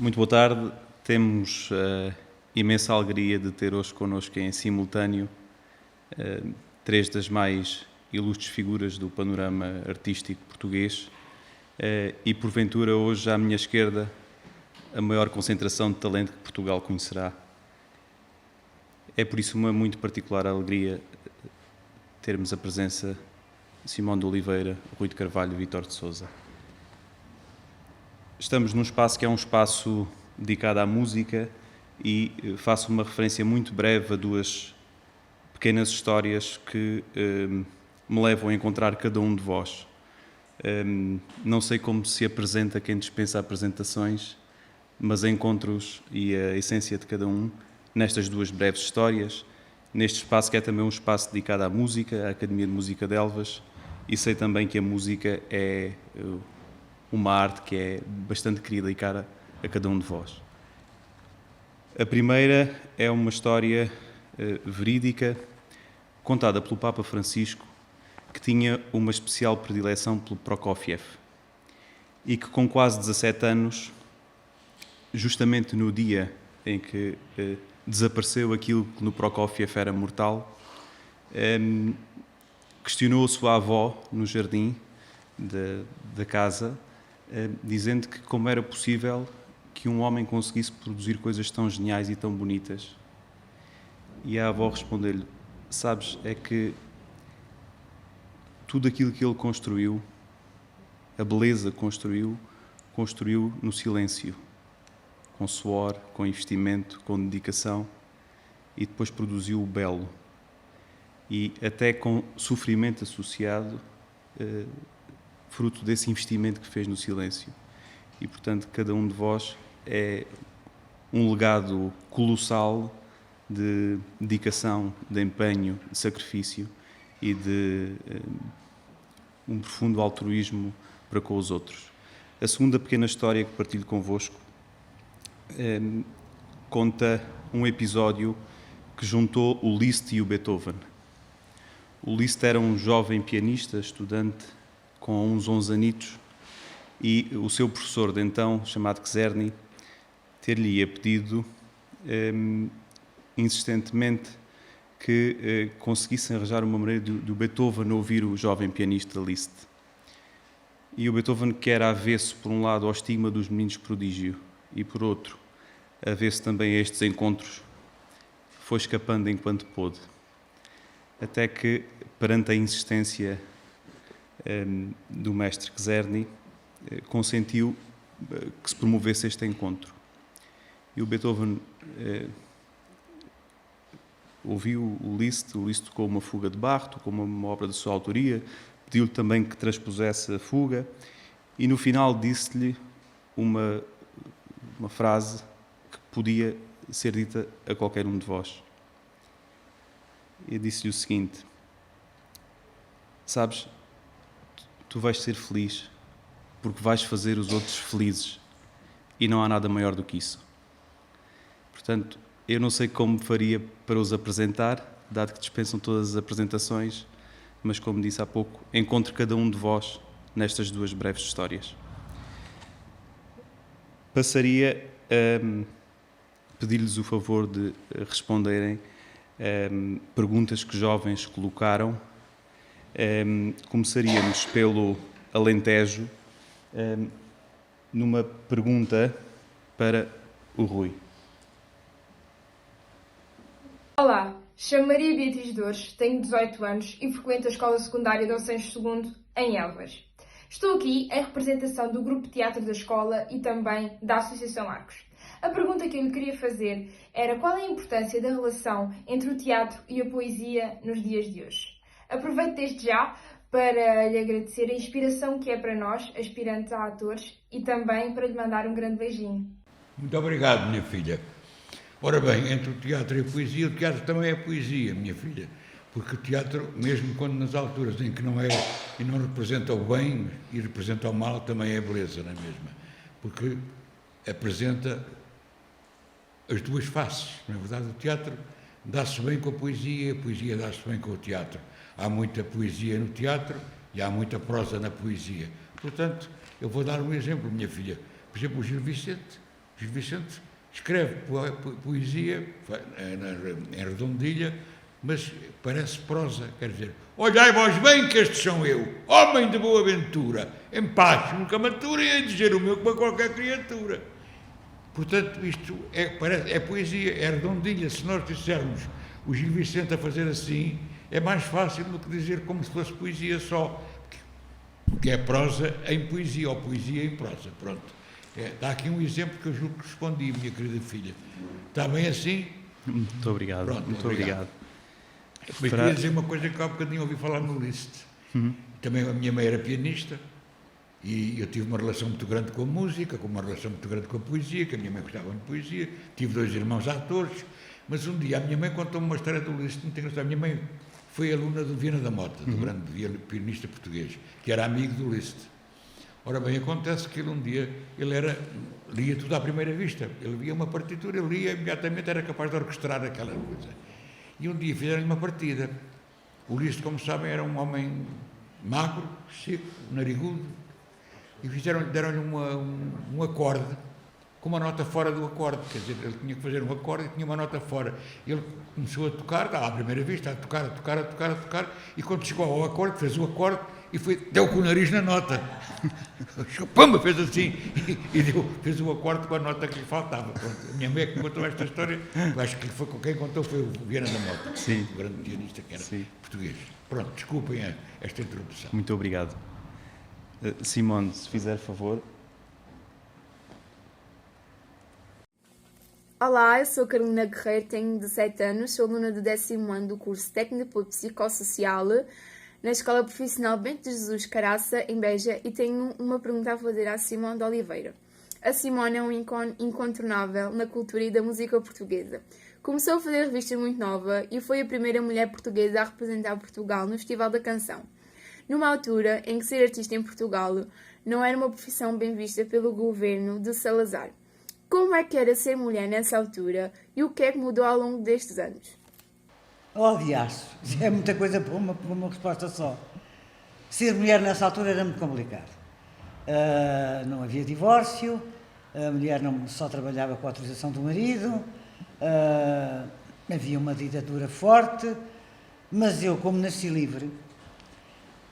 Muito boa tarde. Temos a imensa alegria de ter hoje connosco em simultâneo três das mais ilustres figuras do panorama artístico português e, porventura, hoje à minha esquerda, a maior concentração de talento que Portugal conhecerá. É por isso uma muito particular alegria termos a presença de Simão de Oliveira, Rui de Carvalho e Vítor de Sousa. Estamos num espaço que é um espaço dedicado à música e faço uma referência muito breve a duas pequenas histórias que me levam a encontrar cada um de vós. Não sei como se apresenta quem dispensa apresentações, mas encontro-os e a essência de cada um nestas duas breves histórias, neste espaço que é também um espaço dedicado à música, à Academia de Música de Elvas, e sei também que a música é uma arte que é bastante querida e cara a cada um de vós. A primeira é uma história verídica, contada pelo Papa Francisco, que tinha uma especial predileção pelo Prokofiev e que com quase 17 anos, justamente no dia em que desapareceu aquilo que no Prokofiev era mortal, questionou a sua avó no jardim da casa, dizendo que como era possível que um homem conseguisse produzir coisas tão geniais e tão bonitas. E a avó respondeu-lhe: sabes, é que tudo aquilo que ele construiu, a beleza que construiu no silêncio, com suor, com investimento, com dedicação, e depois produziu o belo. E até com sofrimento associado, fruto desse investimento que fez no silêncio. E, portanto, cada um de vós é um legado colossal de dedicação, de empenho, de sacrifício e de um profundo altruísmo para com os outros. A segunda pequena história que partilho convosco conta um episódio que juntou o Liszt e o Beethoven. O Liszt era um jovem pianista, estudante, com uns 11 anitos, e o seu professor de então, chamado Czerny, ter-lhe pedido insistentemente que conseguissem arranjar uma maneira do Beethoven ouvir o jovem pianista Liszt. E o Beethoven, que era avesso, por um lado, ao estigma dos meninos prodígio e, por outro, avesso também a estes encontros, foi escapando enquanto pôde. Até que, perante a insistência do mestre Czerny, consentiu que se promovesse este encontro. E o Beethoven ouviu o Liszt tocou uma fuga de Bach, tocou uma obra de sua autoria, pediu-lhe também que transpusesse a fuga e no final disse-lhe uma frase que podia ser dita a qualquer um de vós. E disse-lhe o seguinte: sabes, tu vais ser feliz porque vais fazer os outros felizes e não há nada maior do que isso. Portanto, eu não sei como faria para os apresentar, dado que dispensam todas as apresentações, mas como disse há pouco, encontro cada um de vós nestas duas breves histórias. Passaria a pedir-lhes o favor de responderem perguntas que jovens colocaram. Começaríamos pelo Alentejo, numa pergunta para o Rui. Olá, chamo Maria Beatriz Dores, tenho 18 anos e frequento a Escola Secundária Dom Sancho II em Elvas. Estou aqui em representação do Grupo de Teatro da Escola e também da Associação Arcos. A pergunta que eu lhe queria fazer era qual é a importância da relação entre o teatro e a poesia nos dias de hoje. Aproveito desde já para lhe agradecer a inspiração que é para nós, aspirantes a atores, e também para lhe mandar um grande beijinho. Muito obrigado, minha filha. Ora bem, entre o teatro e a poesia, o teatro também é poesia, minha filha. Porque o teatro, mesmo quando nas alturas em que não é e não representa o bem e representa o mal, também é beleza, não é mesmo? Porque apresenta as duas faces. Na verdade, o teatro dá-se bem com a poesia dá-se bem com o teatro. Há muita poesia no teatro e há muita prosa na poesia. Portanto, eu vou dar um exemplo, minha filha. Por exemplo, o Gil Vicente Gil Vicente escreve poesia em redondilha, mas parece prosa, quer dizer, olhai vós bem que estes são eu, homem de boa ventura, em paz, nunca matura e a dizer o meu como a qualquer criatura. Portanto, isto é poesia, é redondilha. Se nós dissermos o Gil Vicente a fazer assim, é mais fácil do que dizer como se fosse poesia só, que é prosa em poesia, ou poesia em prosa. Pronto. Dá aqui um exemplo que eu julgo que respondi, minha querida filha. Está bem assim? Muito obrigado. Pronto, muito obrigado. Mas queria dizer uma coisa que há bocadinho ouvi falar no Liszt. Também a minha mãe era pianista e eu tive uma relação muito grande com a música, uma relação muito grande com a poesia, que a minha mãe gostava de poesia. Tive 2 irmãos atores, mas um dia a minha mãe contou-me uma história do Liszt muito engraçada. A minha mãe foi aluna do Viana da Mota, do grande pianista português, que era amigo do Liszt. Ora bem, acontece que ele um dia, lia tudo à primeira vista. Ele via uma partitura, ele lia imediatamente, era capaz de orquestrar aquela coisa. E um dia fizeram-lhe uma partida. O Liszt, como sabem, era um homem magro, seco, narigudo, e deram-lhe um acorde, com uma nota fora do acorde. Quer dizer, ele tinha que fazer um acorde e tinha uma nota fora. Ele começou a tocar, estava à primeira vista, a tocar, e quando chegou ao acorde, fez o acorde e deu com o nariz na nota. Pumba, fez assim, e fez o acorde com a nota que lhe faltava. Pronto. A minha mãe é que contou esta história, eu acho que quem contou foi o Viana da Mota, Sim. o grande pianista que era Sim. português. Pronto, desculpem esta introdução. Muito obrigado. Simone, se fizer favor. Olá, eu sou Carolina Guerreiro, tenho 17 anos, sou aluna do 10º ano do curso Técnico Psicossocial na Escola Profissional Bento de Jesus Caraça, em Beja, e tenho uma pergunta a fazer à Simone de Oliveira. A Simone é um ícone incontornável na cultura e da música portuguesa. Começou a fazer revistas muito nova e foi a primeira mulher portuguesa a representar Portugal no Festival da Canção. Numa altura em que ser artista em Portugal não era uma profissão bem vista pelo governo de Salazar. Como é que era ser mulher nessa altura e o que é que mudou ao longo destes anos? Oh, diacho, é muita coisa para uma resposta só. Ser mulher nessa altura era muito complicado. Não havia divórcio, a mulher só trabalhava com a autorização do marido, havia uma ditadura forte, mas eu, como nasci livre,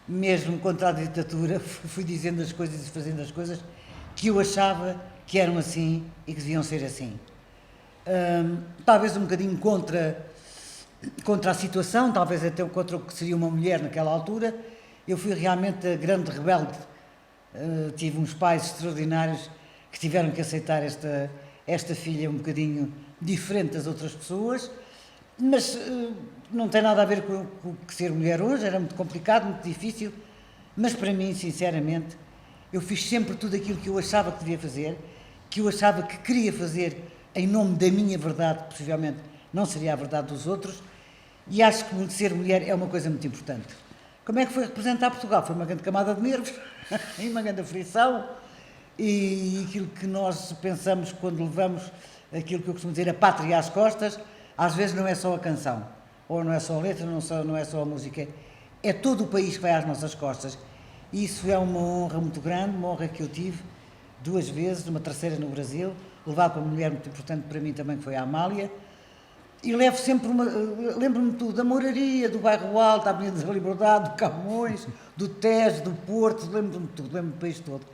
mesmo contra a ditadura, fui dizendo as coisas e fazendo as coisas que eu achava que eram assim e que deviam ser assim. Talvez um bocadinho contra a situação, talvez até contra o que seria uma mulher naquela altura. Eu fui realmente a grande rebelde. Tive uns pais extraordinários que tiveram que aceitar esta filha um bocadinho diferente das outras pessoas, mas não tem nada a ver com o que ser mulher hoje. Era muito complicado, muito difícil, mas para mim, sinceramente, eu fiz sempre tudo aquilo que eu achava que devia fazer, que eu achava que queria fazer em nome da minha verdade, possivelmente não seria a verdade dos outros, e acho que ser mulher é uma coisa muito importante. Como é que foi representar Portugal? Foi uma grande camada de nervos, e uma grande aflição, e aquilo que nós pensamos quando levamos aquilo que eu costumo dizer, a pátria às costas, às vezes não é só a canção, ou não é só a letra, não é só a música, é todo o país que vai às nossas costas. E isso é uma honra muito grande, uma honra que eu tive 2 vezes, uma terceira no Brasil, levado para uma mulher muito importante para mim também, que foi a Amália, e levo sempre lembro-me de tudo, da Moraria, do Bairro Alto, da Avenida da Liberdade, do Camões, do Tejo, do Porto, lembro-me de tudo, lembro-me do país todo.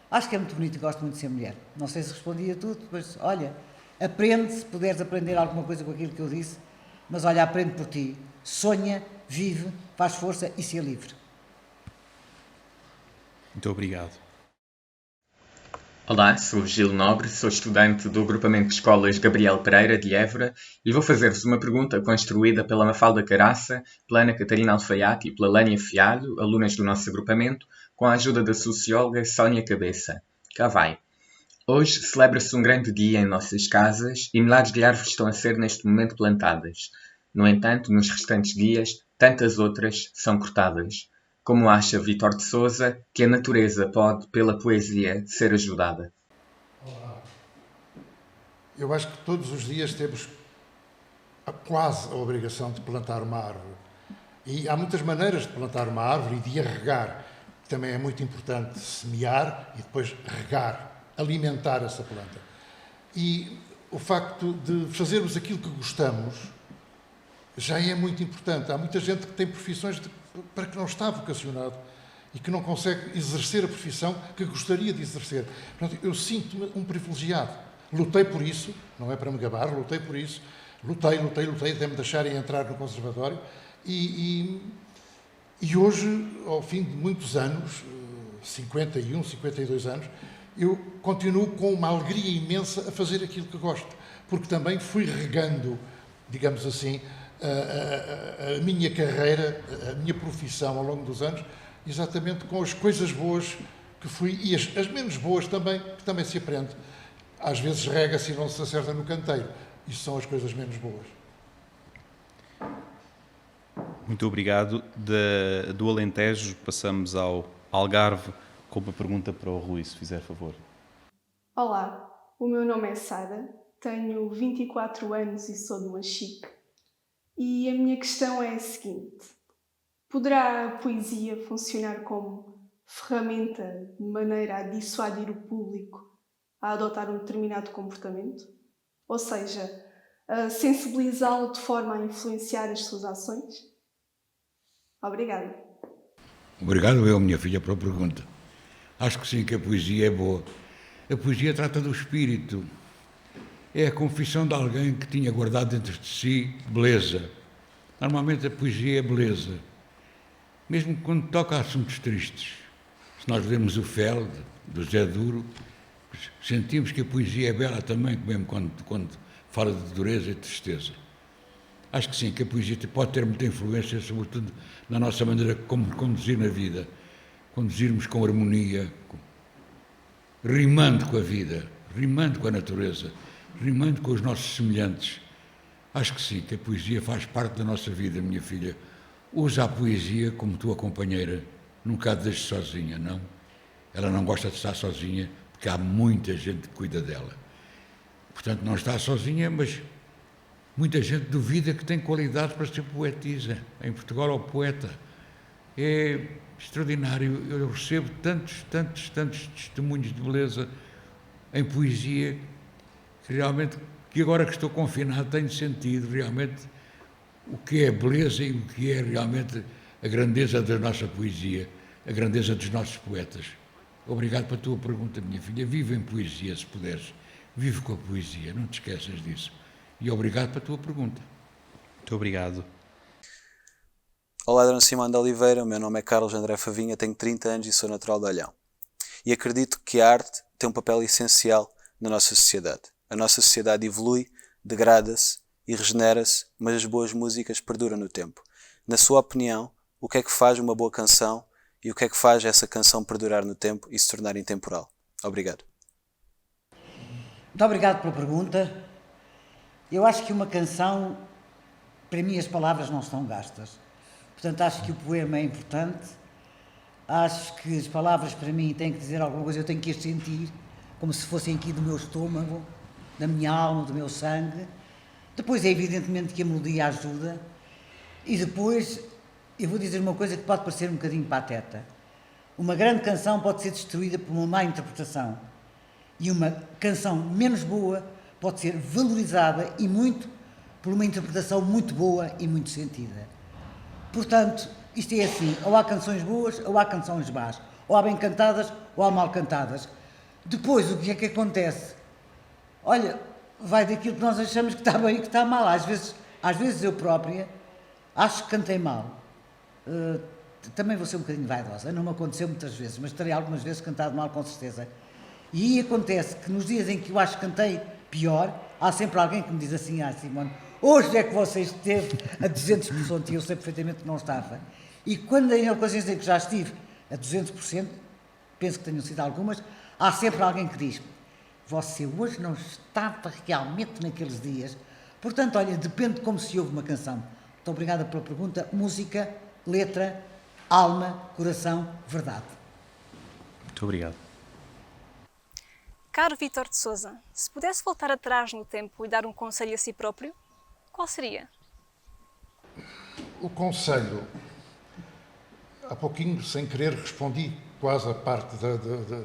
Acho que é muito bonito e gosto muito de ser mulher. Não sei se respondi a tudo, mas olha, aprende, se puderes aprender alguma coisa com aquilo que eu disse, mas olha, aprende por ti, sonha, vive, faz força e se livre. Muito obrigado. Olá, sou Gil Nobre, sou estudante do agrupamento de escolas Gabriel Pereira de Évora e vou fazer-vos uma pergunta construída pela Mafalda Caraça, pela Ana Catarina Alfaiate e pela Lânia Fialho, alunas do nosso agrupamento, com a ajuda da socióloga Sónia Cabeça. Cá vai. Hoje celebra-se um grande dia em nossas casas e milhares de árvores estão a ser neste momento plantadas. No entanto, nos restantes dias, tantas outras são cortadas. Como acha Vítor de Sousa que a natureza pode, pela poesia, ser ajudada? Olá. Eu acho que todos os dias temos quase a obrigação de plantar uma árvore. E há muitas maneiras de plantar uma árvore e de a regar. Também é muito importante semear e depois regar, alimentar essa planta. E o facto de fazermos aquilo que gostamos já é muito importante. Há muita gente que tem profissões para que não está vocacionado e que não consegue exercer a profissão que gostaria de exercer. Portanto, eu sinto-me um privilegiado. Lutei por isso, não é para me gabar, lutei por isso. Lutei até me deixarem entrar no conservatório. E hoje, ao fim de muitos anos, 51, 52 anos, eu continuo com uma alegria imensa a fazer aquilo que gosto. Porque também fui regando, digamos assim, a minha carreira, a minha profissão ao longo dos anos, exatamente com as coisas boas que fui, e as menos boas também, que também se aprende. Às vezes rega-se e não se acerta no canteiro. Isso são as coisas menos boas. Muito obrigado. Do Alentejo passamos ao Algarve com uma pergunta para o Rui, se fizer favor. Olá, o meu nome é Sara, tenho 24 anos e sou de Machique. E a minha questão é a seguinte: poderá a poesia funcionar como ferramenta de maneira a dissuadir o público a adotar um determinado comportamento? Ou seja, a sensibilizá-lo de forma a influenciar as suas ações? Obrigada. Obrigado eu, minha filha, pela pergunta. Acho que sim, que a poesia é boa. A poesia trata do espírito. É a confissão de alguém que tinha guardado dentro de si beleza. Normalmente a poesia é beleza. Mesmo quando toca a assuntos tristes. Se nós lemos o Feld, do Zé Duro, sentimos que a poesia é bela também, mesmo quando fala de dureza e tristeza. Acho que sim, que a poesia pode ter muita influência, sobretudo na nossa maneira como conduzir na vida. Conduzirmos com harmonia, rimando com a vida, rimando com a natureza, rimando com os nossos semelhantes. Acho que sim, que a poesia faz parte da nossa vida, minha filha. Usa a poesia como tua companheira. Nunca a deixes sozinha, não? Ela não gosta de estar sozinha, porque há muita gente que cuida dela. Portanto, não está sozinha, mas muita gente duvida que tem qualidade para ser poetisa. Em Portugal, é o poeta. É extraordinário. Eu recebo tantos testemunhos de beleza em poesia que realmente, que agora que estou confinado, tenho sentido realmente o que é beleza e o que é realmente a grandeza da nossa poesia, a grandeza dos nossos poetas. Obrigado pela tua pergunta, minha filha. Vive em poesia, se puderes. Vive com a poesia, não te esqueças disso. E obrigado pela tua pergunta. Muito obrigado. Olá, Dona Simão de Oliveira, o meu nome é Carlos André Favinha, tenho 30 anos e sou natural de Olhão. E acredito que a arte tem um papel essencial na nossa sociedade. A nossa sociedade evolui, degrada-se e regenera-se, mas as boas músicas perduram no tempo. Na sua opinião, o que é que faz uma boa canção e o que é que faz essa canção perdurar no tempo e se tornar intemporal? Obrigado. Muito obrigado pela pergunta. Eu acho que uma canção, para mim as palavras não estão gastas. Portanto, acho que o poema é importante. Acho que as palavras para mim têm que dizer alguma coisa, eu tenho que as sentir como se fossem aqui do meu estômago, da minha alma, do meu sangue. Depois é evidentemente que a melodia ajuda. E depois, eu vou dizer uma coisa que pode parecer um bocadinho pateta. Uma grande canção pode ser destruída por uma má interpretação. E uma canção menos boa pode ser valorizada e muito por uma interpretação muito boa e muito sentida. Portanto, isto é assim, ou há canções boas ou há canções más. Ou há bem cantadas ou há mal cantadas. Depois, o que é que acontece? Olha, vai daquilo que nós achamos que está bem e que está mal. Às vezes eu própria acho que cantei mal. Também vou ser um bocadinho vaidosa. Não me aconteceu muitas vezes, mas terei algumas vezes cantado mal, com certeza. E acontece que nos dias em que eu acho que cantei pior, há sempre alguém que me diz assim: Simone, hoje é que você esteve a 200%, e eu sei perfeitamente que não estava. E quando em ocasiões em que já estive a 200%, penso que tenham sido algumas, há sempre alguém que diz: você hoje não estava realmente naqueles dias. Portanto, olha, depende de como se ouve uma canção. Muito obrigada pela pergunta. Música, letra, alma, coração, verdade. Muito obrigado. Caro Vítor de Sousa, se pudesse voltar atrás no tempo e dar um conselho a si próprio, qual seria? O conselho, há pouquinho, sem querer, respondi quase a parte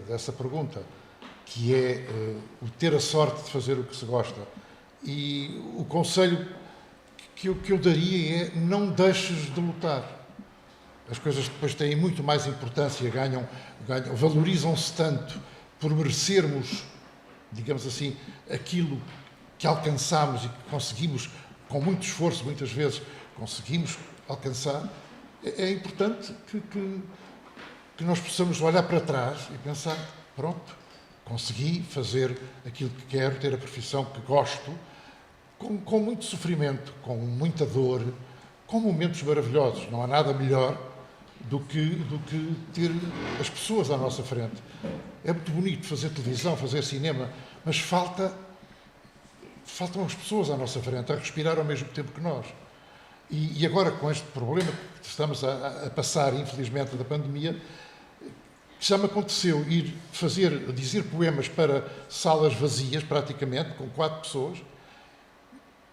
dessa pergunta, que é o ter a sorte de fazer o que se gosta. E o conselho que eu daria é: não deixes de lutar. As coisas depois têm muito mais importância, valorizam-se tanto por merecermos, digamos assim, aquilo que alcançamos e que conseguimos, com muito esforço, muitas vezes, conseguimos alcançar. É importante que nós possamos olhar para trás e pensar: pronto, consegui fazer aquilo que quero, ter a profissão que gosto, com muito sofrimento, com muita dor, com momentos maravilhosos. Não há nada melhor do que ter as pessoas à nossa frente. É muito bonito fazer televisão, fazer cinema, mas faltam as pessoas à nossa frente, a respirar ao mesmo tempo que nós. E agora, com este problema que estamos a passar, infelizmente, da pandemia, já me aconteceu dizer poemas para salas vazias, praticamente, com 4 pessoas,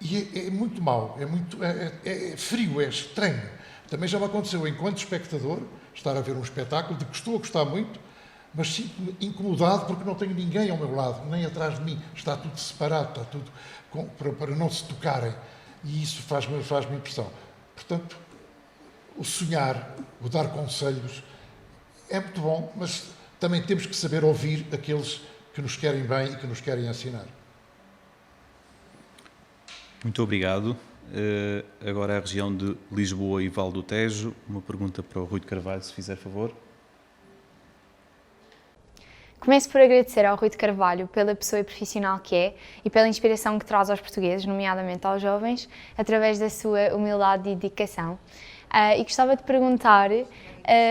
e é muito mau, é frio, é estranho. Também já me aconteceu, enquanto espectador, estar a ver um espetáculo de que estou a gostar muito, mas sinto-me incomodado porque não tenho ninguém ao meu lado, nem atrás de mim. Está tudo separado, está tudo para não se tocarem. E isso faz-me impressão. Portanto, o sonhar, o dar conselhos, é muito bom, mas também temos que saber ouvir aqueles que nos querem bem e que nos querem ensinar. Muito obrigado. Agora é a região de Lisboa e Val do Tejo. Uma pergunta para o Rui de Carvalho, se fizer favor. Começo por agradecer ao Rui de Carvalho pela pessoa e profissional que é e pela inspiração que traz aos portugueses, nomeadamente aos jovens, através da sua humildade e dedicação. E gostava de perguntar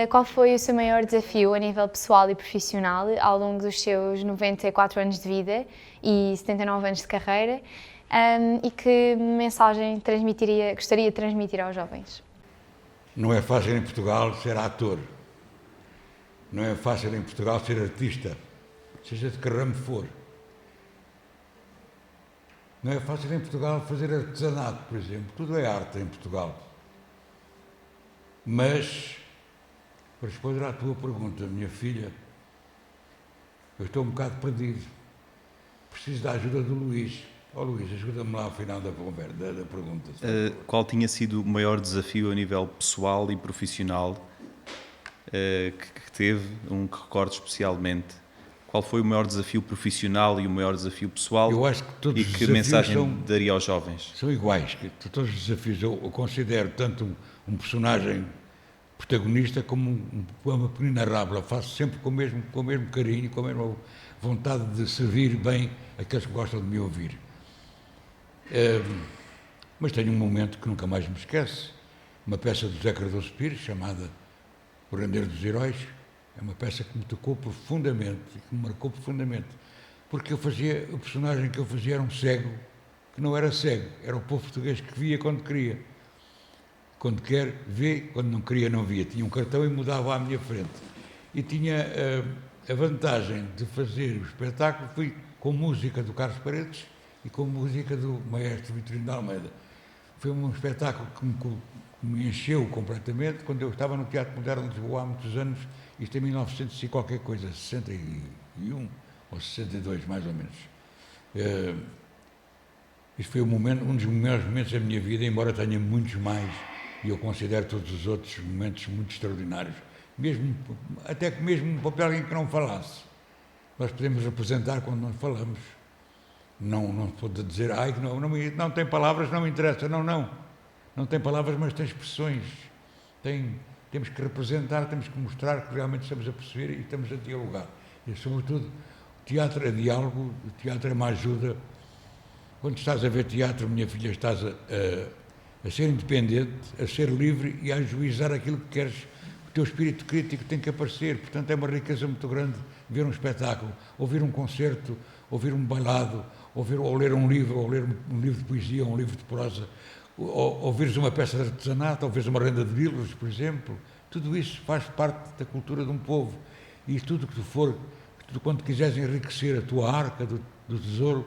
qual foi o seu maior desafio a nível pessoal e profissional ao longo dos seus 94 anos de vida e 79 anos de carreira, e que mensagem gostaria de transmitir aos jovens? Não é fácil em Portugal ser ator. Não é fácil em Portugal ser artista, seja de que ramo for. Não é fácil em Portugal fazer artesanato, por exemplo. Tudo é arte em Portugal. Mas, para responder à tua pergunta, minha filha, eu estou um bocado perdido. Preciso da ajuda do Luís. Luís, ajuda-me lá ao final da pergunta. Qual tinha sido o maior desafio a nível pessoal e profissional que teve, que recorde especialmente? Qual foi o maior desafio profissional e o maior desafio pessoal? Eu acho que todos os desafios mensagem daria aos jovens? São iguais. Todos os desafios eu considero tanto um personagem protagonista como uma pequena rábula. Faço sempre com o mesmo carinho, com a mesma vontade de servir bem aqueles que gostam de me ouvir. Mas tenho um momento que nunca mais me esquece, uma peça do José Cardoso Pires, chamada O Render dos Heróis. É uma peça que me tocou profundamente e que me marcou profundamente, porque o personagem que eu fazia era um cego, que não era cego, era o povo português que via quando queria. Quando quer, vê, quando não queria, não via. Tinha um cartão e mudava à minha frente. E tinha a vantagem de fazer o espetáculo, fui com música do Carlos Paredes e com música do maestro Vitorino de Almeida. Foi um espetáculo que me encheu completamente quando eu estava no Teatro Moderno de Lisboa há muitos anos, isto em 1900 e qualquer coisa, 61 ou 62 mais ou menos. Isto foi um dos melhores momentos da minha vida, embora tenha muitos mais, e eu considero todos os outros momentos muito extraordinários, até que mesmo um papel em que não falasse. Nós podemos representar quando nós falamos. Não pode dizer, não tem palavras, não me interessa. Não tem palavras, mas tem expressões. Temos que representar, temos que mostrar que realmente estamos a perceber e estamos a dialogar. E, sobretudo, o teatro é diálogo, o teatro é uma ajuda. Quando estás a ver teatro, minha filha, estás a ser independente, a ser livre e a ajuizar aquilo que queres. O teu espírito crítico tem que aparecer. Portanto, é uma riqueza muito grande ver um espetáculo, ouvir um concerto, ouvir um bailado, ou ler um livro, ou ler um livro de poesia, um livro de prosa, ouvires uma peça de artesanato, ouvires uma renda de vírus, por exemplo. Tudo isso faz parte da cultura de um povo. E tudo que quando quiseres enriquecer a tua arca do tesouro,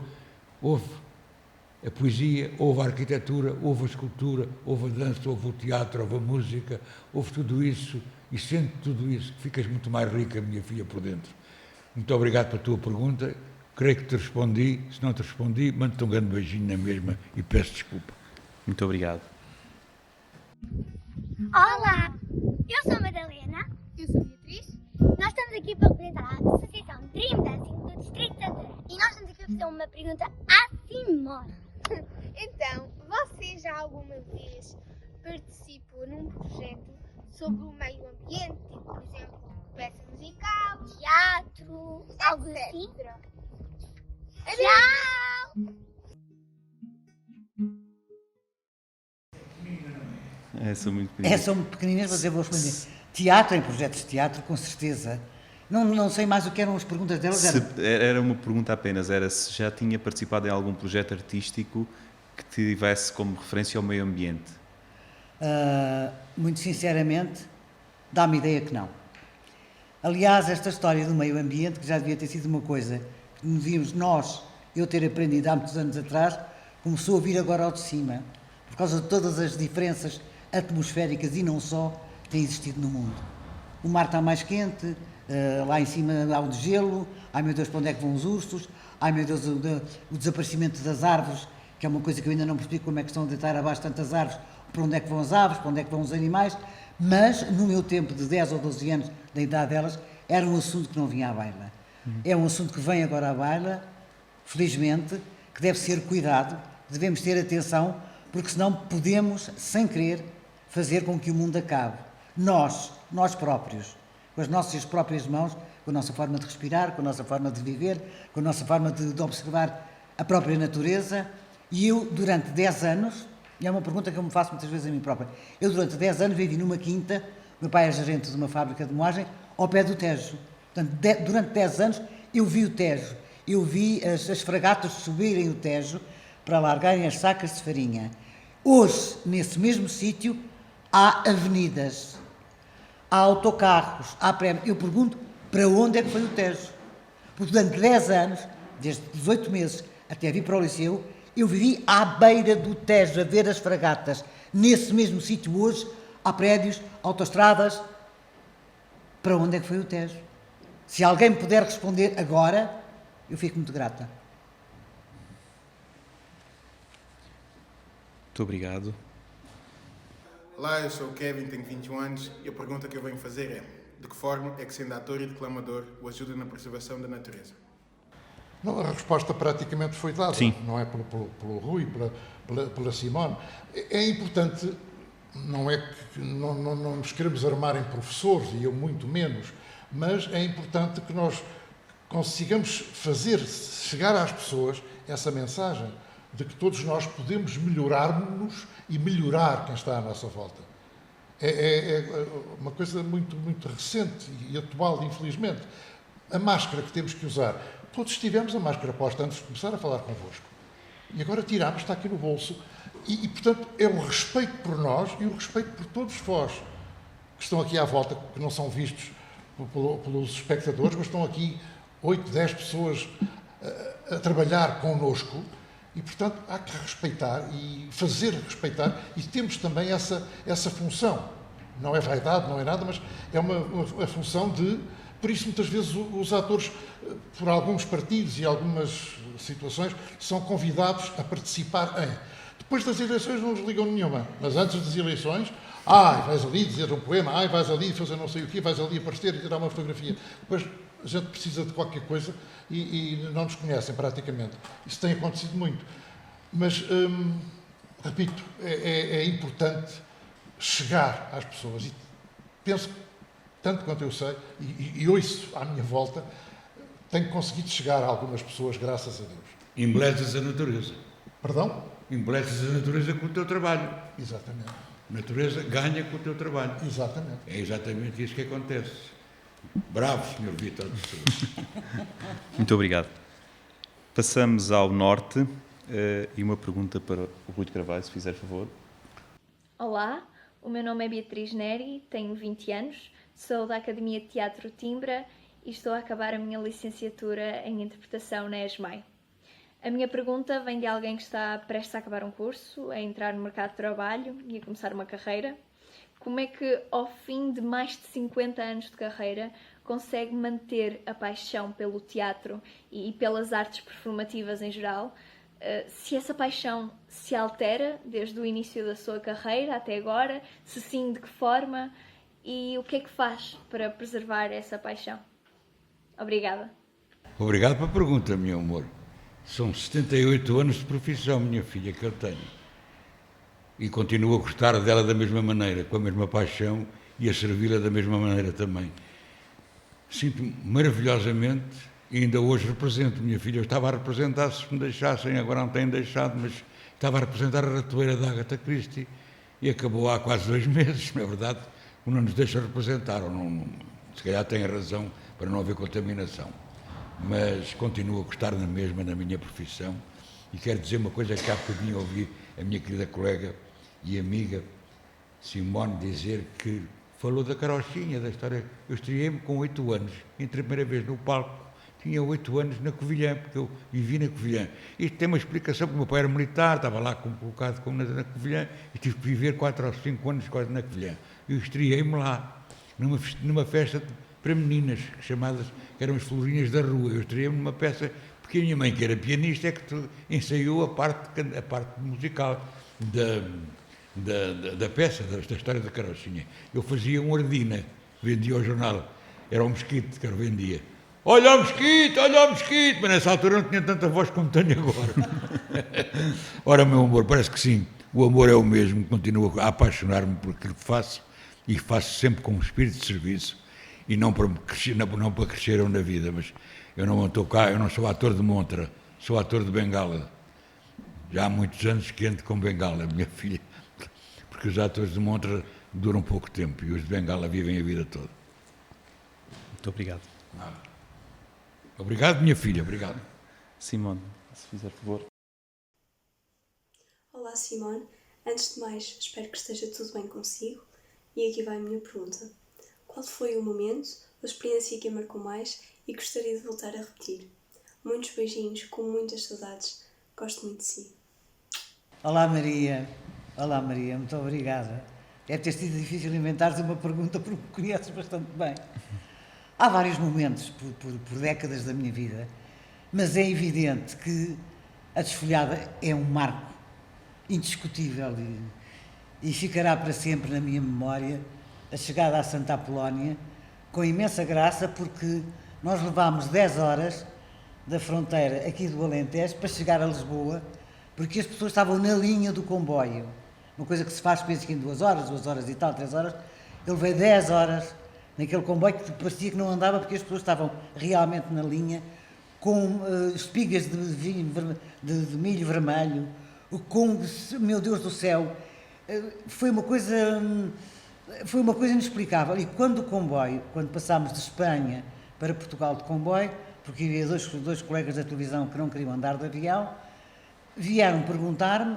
ouve a poesia, ouve a arquitetura, ouve a escultura, ouve a dança, ouve o teatro, ouve a música, ouve tudo isso e sente tudo isso, que ficas muito mais rica, minha filha, por dentro. Muito obrigado pela tua pergunta. Creio que te respondi. Se não te respondi, mando-te um grande beijinho na mesma e peço desculpa. Muito obrigado. Olá, eu sou a Madalena. Eu sou a Beatriz. Nós estamos aqui para representar a Associação Dream Dancing do Distrito de Santarém. E nós estamos aqui a fazer uma pergunta à Simone. Então, você já alguma vez participou num projeto sobre o meio ambiente, tipo, por exemplo, peça musical, Teatro, algo etc. assim? Tchau! São muito pequeninas. São pequeninas, mas eu vou responder. Teatro, em projetos de teatro, com certeza. Não sei mais o que eram as perguntas delas. Era uma pergunta apenas, era se já tinha participado em algum projeto artístico que tivesse como referência ao meio ambiente. Muito sinceramente, dá-me ideia que não. Aliás, esta história do meio ambiente, que já devia ter sido uma coisa que devíamos eu ter aprendido há muitos anos atrás, começou a vir agora ao de cima, por causa de todas as diferenças atmosféricas e não só que têm existido no mundo. O mar está mais quente, lá em cima há o de gelo, ai meu Deus, para onde é que vão os ursos, ai meu Deus, o desaparecimento das árvores, que é uma coisa que eu ainda não percebi como é que estão a deitar abaixo tantas árvores, para onde é que vão as aves, para onde é que vão os animais, mas no meu tempo de 10 ou 12 anos, da idade delas, era um assunto que não vinha à baila. É um assunto que vem agora à baila, felizmente, que deve ser cuidado, devemos ter atenção, porque senão podemos, sem querer, fazer com que o mundo acabe. Nós próprios, com as nossas próprias mãos, com a nossa forma de respirar, com a nossa forma de viver, com a nossa forma de observar a própria natureza. E eu, durante 10 anos, e é uma pergunta que eu me faço muitas vezes a mim própria, eu durante 10 anos vivi numa quinta, meu pai é gerente de uma fábrica de moagem, ao pé do Tejo. Portanto, durante 10 anos eu vi o Tejo, eu vi as fragatas subirem o Tejo para largarem as sacas de farinha. Hoje, nesse mesmo sítio, há avenidas, há autocarros, há prédios. Eu pergunto, para onde é que foi o Tejo? Porque durante 10 anos, desde 18 meses até vir para o liceu, eu vivi à beira do Tejo, a ver as fragatas. Nesse mesmo sítio hoje, há prédios, autoestradas. Para onde é que foi o Tejo? Se alguém me puder responder agora, eu fico muito grata. Muito obrigado. Olá, eu sou o Kevin, tenho 21 anos e a pergunta que eu venho fazer é: de que forma é que sendo ator e declamador o ajuda na preservação da natureza? Não, a resposta praticamente foi dada, Sim. Não é pelo Rui, pela Simone. É importante, não é que não nos queremos armar em professores, e eu muito menos, mas é importante que nós consigamos fazer chegar às pessoas essa mensagem de que todos nós podemos melhorar-nos e melhorar quem está à nossa volta. É uma coisa muito, muito recente e atual, infelizmente. A máscara que temos que usar. Todos tivemos a máscara posta antes de começar a falar convosco. E agora tirámos, está aqui no bolso. E, portanto, é o respeito por nós e o respeito por todos vós que estão aqui à volta, que não são vistos pelos espectadores, mas estão aqui 8, 10 pessoas a trabalhar connosco. E, portanto, há que respeitar e fazer respeitar. E temos também essa função. Não é vaidade, não é nada, mas é uma função de... Por isso, muitas vezes, os atores, por alguns partidos e algumas situações, são convidados a participar em. Depois das eleições não nos ligam nenhuma, mas antes das eleições, vais ali dizer um poema, vais ali fazer não sei o quê, vais ali aparecer e tirar uma fotografia. Depois a gente precisa de qualquer coisa e não nos conhecem praticamente. Isso tem acontecido muito. Mas, repito, é importante chegar às pessoas e penso que, tanto quanto eu sei, e ouço à minha volta, tenho conseguido chegar a algumas pessoas, graças a Deus. Embelezas a natureza. Perdão? Embelezas a natureza com o teu trabalho. Exatamente. A natureza ganha com o teu trabalho. Exatamente. É exatamente isso que acontece. Bravo, Sr. Vítor de Sousa. Muito obrigado. Passamos ao norte e uma pergunta para o Rui de Carvalho, se fizer favor. Olá, o meu nome é Beatriz Neri, tenho 20 anos, sou da Academia de Teatro Timbra e estou a acabar a minha licenciatura em Interpretação na ESMAI. A minha pergunta vem de alguém que está prestes a acabar um curso, a entrar no mercado de trabalho e a começar uma carreira. como é que ao fim de mais de 50 anos de carreira consegue manter a paixão pelo teatro e pelas artes performativas em geral, se essa paixão se altera desde o início da sua carreira até agora, se sim, de que forma, e o que é que faz para preservar essa paixão? Obrigada. Obrigado pela pergunta, meu amor. São 78 anos de profissão, minha filha, que eu tenho. E continuo a gostar dela da mesma maneira, com a mesma paixão, e a servi-la da mesma maneira também. Sinto-me maravilhosamente, e ainda hoje represento, minha filha. Eu estava a representar, se me deixassem, agora não têm deixado, mas estava a representar a Ratoeira da Agatha Christie, e acabou há quase 2 meses, na verdade, não nos deixa representar, ou não, se calhar tem razão para não haver contaminação. Mas continuo a gostar na mesma, na minha profissão, e quero dizer uma coisa que há bocadinho ouvi a minha querida colega e amiga Simone dizer, que falou da carochinha, da história. Eu estreiei-me com 8 anos, entrei a primeira vez no palco, tinha 8 anos na Covilhã, porque eu vivi na Covilhã. Isto tem uma explicação, porque o meu pai era militar, estava lá colocado como na Covilhã, e tive que viver 4 ou 5 anos quase na Covilhã. Eu estreiei-me lá, numa festa para meninas, que eram as Florinhas da Rua. Eu estreiei-me numa peça, porque a minha mãe, que era pianista, é que ensaiou a parte musical da peça, da história da carochinha. Eu fazia um Ardina, vendia ao jornal, era o Mesquite que eu vendia. Olha o Mesquite, mas nessa altura não tinha tanta voz como tenho agora. Ora, meu amor, parece que sim, o amor é o mesmo, continuo a apaixonar-me por aquilo que faço, e faço sempre com um espírito de serviço, e não para crescer na vida, mas eu não estou cá, eu não sou ator de montra, sou ator de bengala. Já há muitos anos que ando com bengala, minha filha, porque os atores de montra duram pouco tempo e os de bengala vivem a vida toda. Muito obrigado. Obrigado, minha filha, obrigado. Simone, se fizer favor. Olá, Simone. Antes de mais, espero que esteja tudo bem consigo. E aqui vai a minha pergunta. Qual foi o momento ou experiência que a marcou mais e gostaria de voltar a repetir? Muitos beijinhos, com muitas saudades. Gosto muito de si. Olá, Maria, muito obrigada. Deve ter sido difícil inventar-te uma pergunta porque me conheces bastante bem. Há vários momentos por décadas da minha vida, mas é evidente que a Desfolhada é um marco indiscutível e ficará para sempre na minha memória a chegada à Santa Apolónia, com imensa graça, porque nós levámos 10 horas da fronteira aqui do Alentejo para chegar a Lisboa, porque as pessoas estavam na linha do comboio, uma coisa que se faz, penso que em 2 horas e tal, 3 horas. Eu levei 10 horas naquele comboio que parecia que não andava, porque as pessoas estavam realmente na linha, com espigas de vinho, de milho vermelho, com, meu Deus do céu, foi uma coisa inexplicável. E quando passámos de Espanha para Portugal de comboio, porque havia dois colegas da televisão que não queriam andar de avião, vieram perguntar-me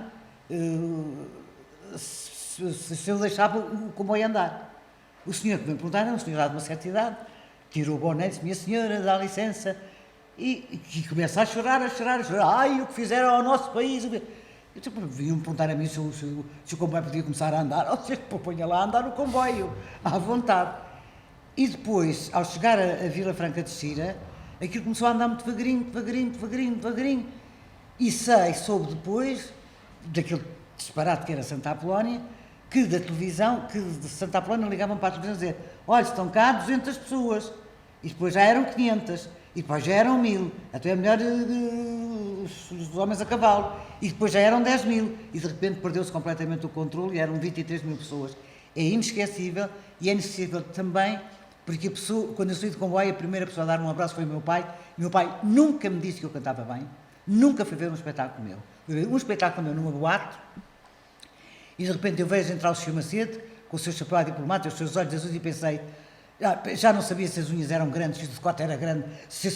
se eu deixava o comboio andar. O senhor que me perguntaram era um senhor já de uma certa idade, tirou o boné e disse: minha senhora, dá licença, e começa a chorar. Ai, o que fizeram ao nosso país. Vinham-me perguntar a mim se o comboio podia começar a andar. Ou seja, ponha lá a andar o comboio, à vontade. E depois, ao chegar a Vila Franca de Xira, aquilo começou a andar muito devagarinho. E soube depois, daquele disparate que era Santa Apolónia, que da televisão, que de Santa Apolónia ligavam para a televisão a dizer: olha, estão cá 200 pessoas. E depois já eram 500. E depois já eram 1000. Até melhor os homens a cavalo. E depois já eram 10.000. E de repente perdeu-se completamente o controle e eram 23.000 pessoas. É inesquecível, e é inesquecível também porque a pessoa, quando eu saí de comboio, a primeira pessoa a dar-me um abraço foi o meu pai. E o meu pai nunca me disse que eu cantava bem. Nunca fui ver um espetáculo meu. Fui ver um espetáculo meu numa boate, e de repente eu vejo entrar o Sr. Macedo, com o seu chapéu diplomático, os seus olhos azuis, e pensei, já não sabia se as unhas eram grandes, se o decote era grande,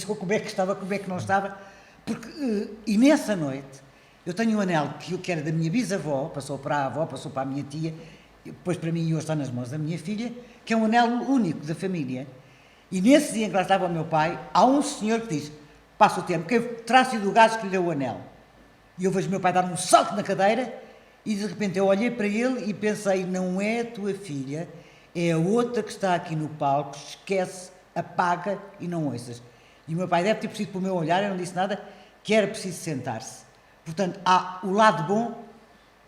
como é que estava, como é que não estava, porque, e nessa noite, eu tenho um anel que era da minha bisavó, passou para a avó, passou para a minha tia, depois para mim e hoje está nas mãos da minha filha, que é um anel único da família. E nesse dia em que lá estava o meu pai, há um senhor que diz: passa o tempo, quem terá sido o gajo que lhe deu o anel? E eu vejo o meu pai dar um salto na cadeira E de repente eu olhei para ele e pensei, não é a tua filha, é a outra que está aqui no palco, esquece, apaga e não ouças. E o meu pai deve ter percebido pelo meu olhar, eu não disse nada, que era preciso sentar-se. Portanto, há o lado bom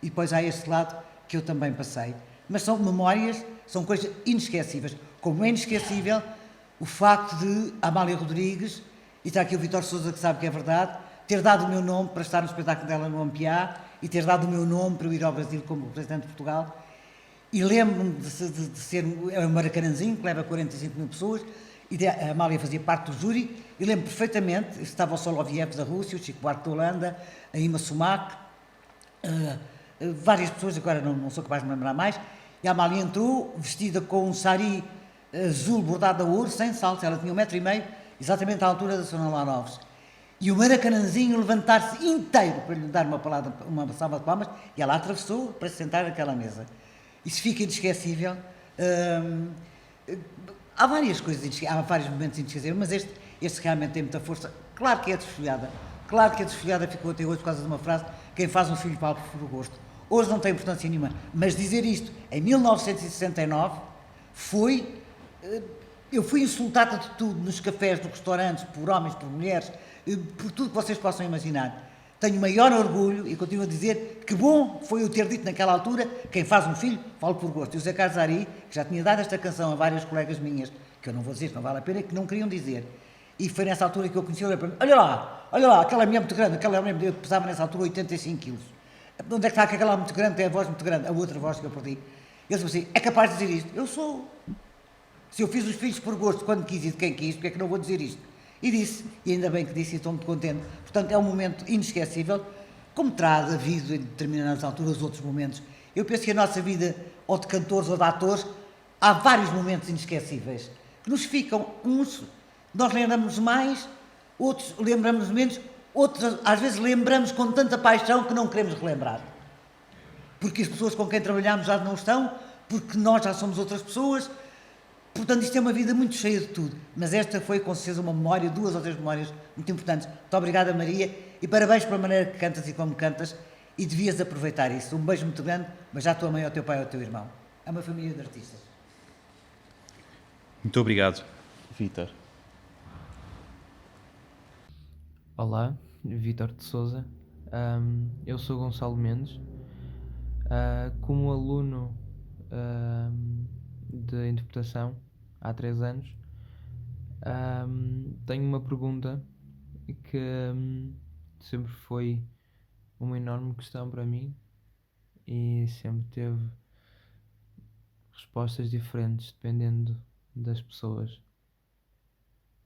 e depois há este lado que eu também passei. Mas são memórias, são coisas inesquecíveis. Como é inesquecível o facto de Amália Rodrigues, e está aqui o Vítor Sousa que sabe que é verdade, ter dado o meu nome para estar no espetáculo dela no Ampiá e ter dado o meu nome para eu ir ao Brasil como representante de Portugal. E lembro-me de ser um Maracanãzinho que leva 45 mil pessoas e a Amália fazia parte do júri e lembro perfeitamente, estava o Soloviev da Rússia, o Chico Buarque da Holanda, a Ima Sumac, várias pessoas, agora não sou capaz de me lembrar mais, e a Amália entrou vestida com um sari azul bordado a ouro, sem saltos, ela tinha 1,5 m, exatamente à altura da Sra. Laura Alves. E o Maracanãzinho levantar-se inteiro para lhe dar uma salva de palmas, e ela atravessou para se sentar naquela mesa. Isso fica inesquecível. Há várias coisas, há vários momentos inesquecíveis, mas este realmente tem muita força. Claro que é desfolhada. Claro que a desfolhada ficou até hoje por causa de uma frase: quem faz um filho palco por gosto. Hoje não tem importância nenhuma. Mas dizer isto em 1969 foi... Eu fui insultada de tudo, nos cafés, nos restaurantes, por homens, por mulheres, por tudo que vocês possam imaginar. Tenho maior orgulho e continuo a dizer que bom foi eu ter dito naquela altura: quem faz um filho, falo por gosto. E o Zé Carlos Ari, que já tinha dado esta canção a várias colegas minhas, que eu não vou dizer, não vale a pena, que não queriam dizer. E foi nessa altura que eu conheci, olha lá, aquela mulher muito grande, aquela mulher eu pesava nessa altura 85 quilos. Onde é que está aquela muito grande, tem a voz muito grande, a outra voz que eu perdi. Ele disse assim: é capaz de dizer isto? Eu sou. Se eu fiz os filhos por gosto, quando quis e de quem quis, porque é que não vou dizer isto? E disse, e ainda bem que disse, e estou muito contente. Portanto, é um momento inesquecível, como terá havido em determinadas alturas outros momentos. Eu penso que a nossa vida, ou de cantores ou de atores, há vários momentos inesquecíveis, que nos ficam, uns, nós lembramos mais, outros lembramos menos, outros às vezes lembramos com tanta paixão que não queremos relembrar. Porque as pessoas com quem trabalhamos já não estão, porque nós já somos outras pessoas. Portanto, isto é uma vida muito cheia de tudo, mas esta foi com certeza uma memória, 2 ou 3 memórias muito importantes. Muito obrigada, Maria, e parabéns pela maneira que cantas e como cantas, e devias aproveitar isso. Um beijo muito grande, mas já a tua mãe, ao teu pai, ao teu irmão. É uma família de artistas. Muito obrigado, Vítor. Olá, Vítor de Sousa. Eu sou Gonçalo Mendes. Como aluno de interpretação há 3 anos, tenho uma pergunta que sempre foi uma enorme questão para mim e sempre teve respostas diferentes dependendo das pessoas,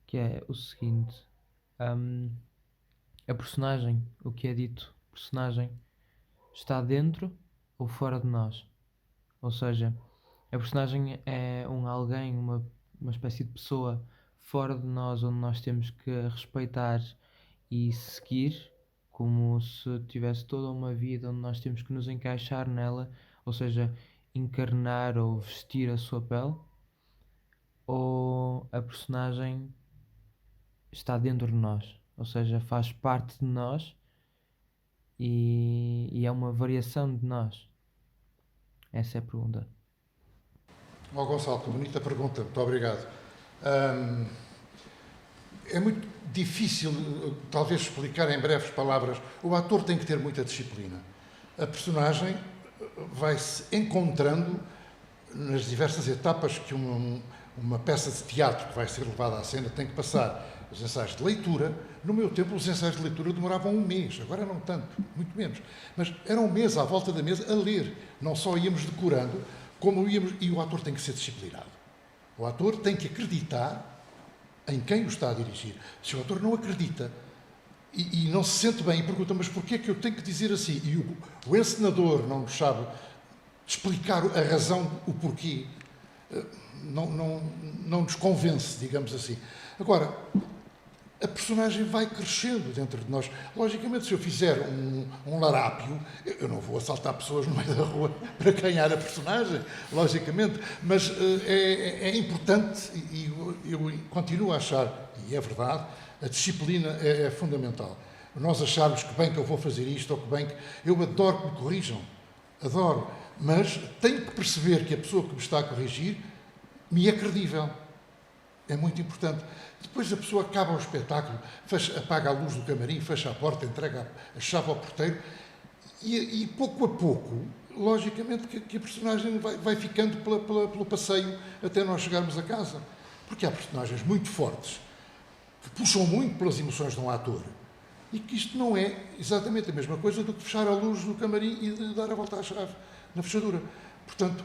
que é o seguinte: a personagem, o que é dito personagem, está dentro ou fora de nós? Ou seja, a personagem é alguém, uma espécie de pessoa fora de nós, onde nós temos que respeitar e seguir, como se tivesse toda uma vida onde nós temos que nos encaixar nela, ou seja, encarnar ou vestir a sua pele, ou a personagem está dentro de nós, ou seja, faz parte de nós e é uma variação de nós. Essa é a pergunta. Gonçalo, que bonita pergunta, muito obrigado. É muito difícil, talvez, explicar em breves palavras. O ator tem que ter muita disciplina. A personagem vai-se encontrando nas diversas etapas que uma peça de teatro que vai ser levada à cena tem que passar. Os ensaios de leitura, no meu tempo os ensaios de leitura demoravam 1 mês, agora não tanto, muito menos. Mas era 1 mês à volta da mesa a ler. Não só íamos decorando, como íamos... E o ator tem que ser disciplinado. O ator tem que acreditar em quem o está a dirigir. Se o ator não acredita e não se sente bem e pergunta: mas porquê é que eu tenho que dizer assim? E o encenador não nos sabe explicar a razão, o porquê, não nos convence, digamos assim. Agora, a personagem vai crescendo dentro de nós. Logicamente, se eu fizer um larápio, eu não vou assaltar pessoas no meio da rua para ganhar a personagem, logicamente, mas é importante, e eu continuo a achar, e é verdade, a disciplina é fundamental. Nós acharmos que bem que eu vou fazer isto, ou que bem que... Eu adoro que me corrijam. adoro, mas tenho que perceber que a pessoa que me está a corrigir me é credível. É muito importante. Depois a pessoa acaba o espetáculo, apaga a luz do camarim, fecha a porta, entrega a chave ao porteiro e pouco a pouco, logicamente, que a personagem vai ficando pelo passeio até nós chegarmos a casa. Porque há personagens muito fortes que puxam muito pelas emoções de um ator e que isto não é exatamente a mesma coisa do que fechar a luz do camarim e de dar a volta à chave na fechadura. Portanto,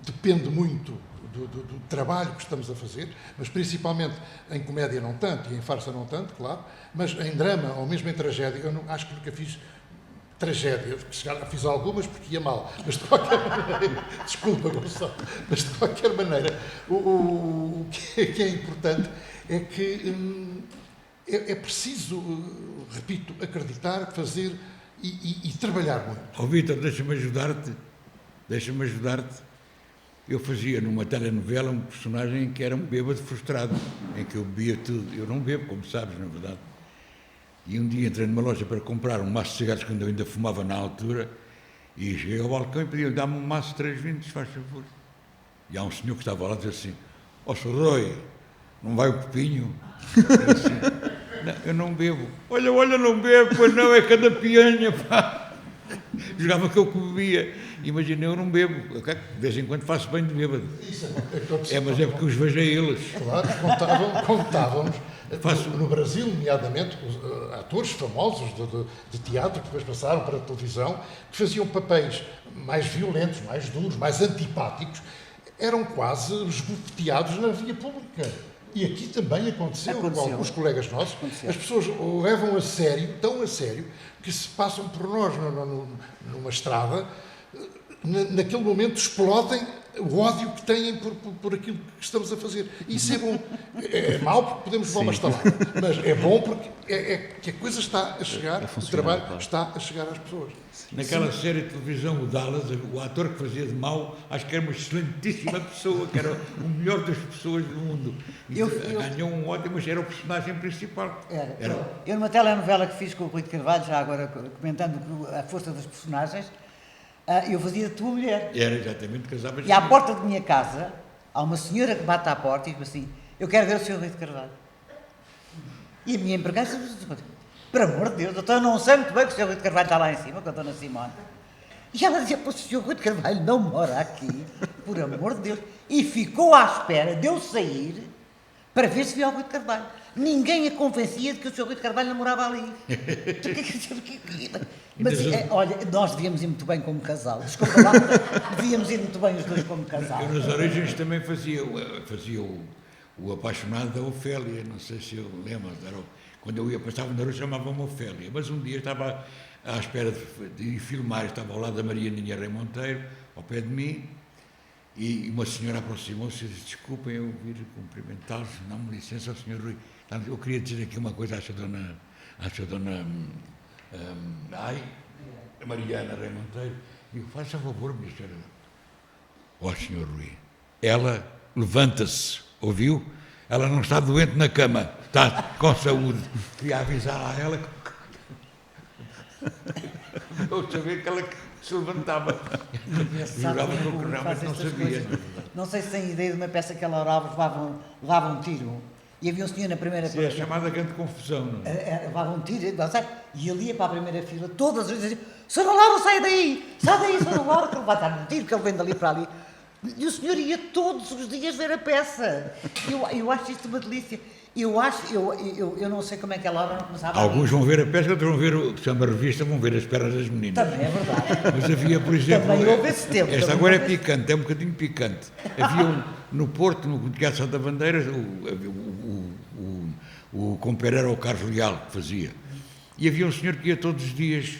depende muito do trabalho que estamos a fazer, mas principalmente em comédia não tanto e em farsa não tanto, claro, mas em drama ou mesmo em tragédia, eu acho que nunca fiz tragédia, fiz algumas porque ia mal, mas de qualquer maneira, desculpa Gonçalo, mas de qualquer maneira, o que é importante é que é preciso, repito, acreditar, fazer e trabalhar muito. Ó Vítor, deixa-me ajudar-te. Eu fazia numa telenovela um personagem que era um bêbado frustrado, em que eu bebia tudo. Eu não bebo, como sabes, na verdade. E um dia entrei numa loja para comprar um maço de cigarros, quando eu ainda fumava na altura, e cheguei ao balcão e pedi: dá-me um maço de 320, faz favor. E há um senhor que estava lá e disse assim: ó Sr. Roy, não vai o pepinho? Eu assim: não, eu não bebo. Olha, não bebo, pois não, é cada pianha, pá. Jogava que eu bebia. Imagina, eu não bebo. De vez em quando faço bem de bêbado. Mas é porque os vejo a eles. Claro, contávamos no Brasil, nomeadamente, os atores famosos de teatro que depois passaram para a televisão, que faziam papéis mais violentos, mais duros, mais antipáticos, eram quase esbofeteados na via pública. E aqui também aconteceu. Com alguns colegas nossos. As pessoas o levam a sério, tão a sério, que se passam por nós numa estrada, naquele momento explodem o ódio que têm por aquilo que estamos a fazer. Isso é bom. É mau porque podemos levar uma estalada, mas é bom porque que a coisa está a chegar, o trabalho está a chegar às pessoas. Naquela série de televisão, o Dallas, o ator que fazia de mau, acho que era uma excelentíssima pessoa, que era o melhor das pessoas do mundo. Ganhou um ódio, mas era o personagem principal. Eu numa telenovela que fiz com o Rui de Carvalho, já agora comentando a força dos personagens, eu fazia de tua mulher. Era exatamente, casava. E à porta de minha casa, há uma senhora que bate à porta e diz assim: eu quero ver o Sr. Rui de Carvalho. E a minha empregada disse: por amor de Deus, eu não sei muito bem que o Sr. Rui de Carvalho está lá em cima, com a Dona Simone. E ela dizia: o Sr. Rui de Carvalho não mora aqui, por amor de Deus. E ficou à espera de eu sair para ver se via o Rui de Carvalho. Ninguém a convencia de que o Sr. Rui de Carvalho não morava ali. Mas, olha, nós devíamos ir muito bem como casal. Desculpa lá, devíamos ir muito bem os dois como casal. Eu nas origens também fazia o apaixonado da Ofélia, não sei se eu lembro. Quando eu passava na rua chamava-me Ofélia. Mas um dia estava à espera de ir filmar, estava ao lado da Maria Ninha Rei Monteiro, ao pé de mim, e uma senhora aproximou-se e disse: desculpem eu vir cumprimentá-los, não me licença, Sr. Rui. Eu queria dizer aqui uma coisa à sua dona Mariana Rei Monteiro. E eu: faça favor, minha senhora. Ó, Sr. Rui, ela levanta-se, ouviu? Ela não está doente na cama, está com saúde. Queria avisar a ela que eu sabia que ela se levantava. Jurava que eu realmente não sabia. Não sei se têm ideia de uma peça que ela orava, levava um tiro. E havia um senhor na primeira fila. É chamada grande confusão, não é? Levava um tiro, e ele ia para a primeira fila, todas as vezes dizia: Sra. Laura, sai daí, Sra. Laura, que ele vai estar no tiro, que ele vem dali para ali. E o senhor ia todos os dias ver a peça. Eu acho isto uma delícia. Eu não sei como é que a Laura não começava Alguns vão ver a peça, outros vão ver o que se chama revista, vão ver as pernas das meninas. Também é verdade. Mas havia, por exemplo... Também houve esse tempo. Esta agora é picante, é um bocadinho picante. Havia no Porto, no Teatro Santa Bandeira, o companheiro era o Carlos Leal, que fazia. E havia um senhor que ia todos os dias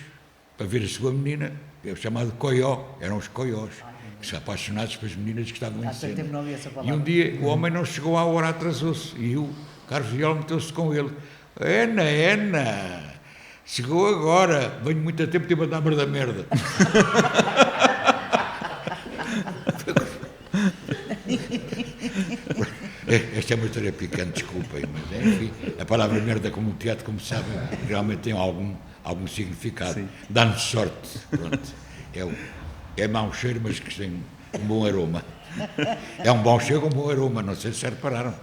para ver a sua menina, chamado Coió, eram os Coiós, que são apaixonados pelas meninas que estavam em cena. E um dia o homem não chegou à hora, atrasou-se, e o Carlos Leal meteu-se com ele. Ana, chegou agora, venho muito a tempo, teve a dar da merda. Esta é uma história picante, desculpem, mas enfim, a palavra merda, como o teatro, como sabem, realmente tem algum significado. Dá-nos sorte, pronto. É mau cheiro, mas que tem um bom aroma. É um bom cheiro com um bom aroma, não sei se já repararam.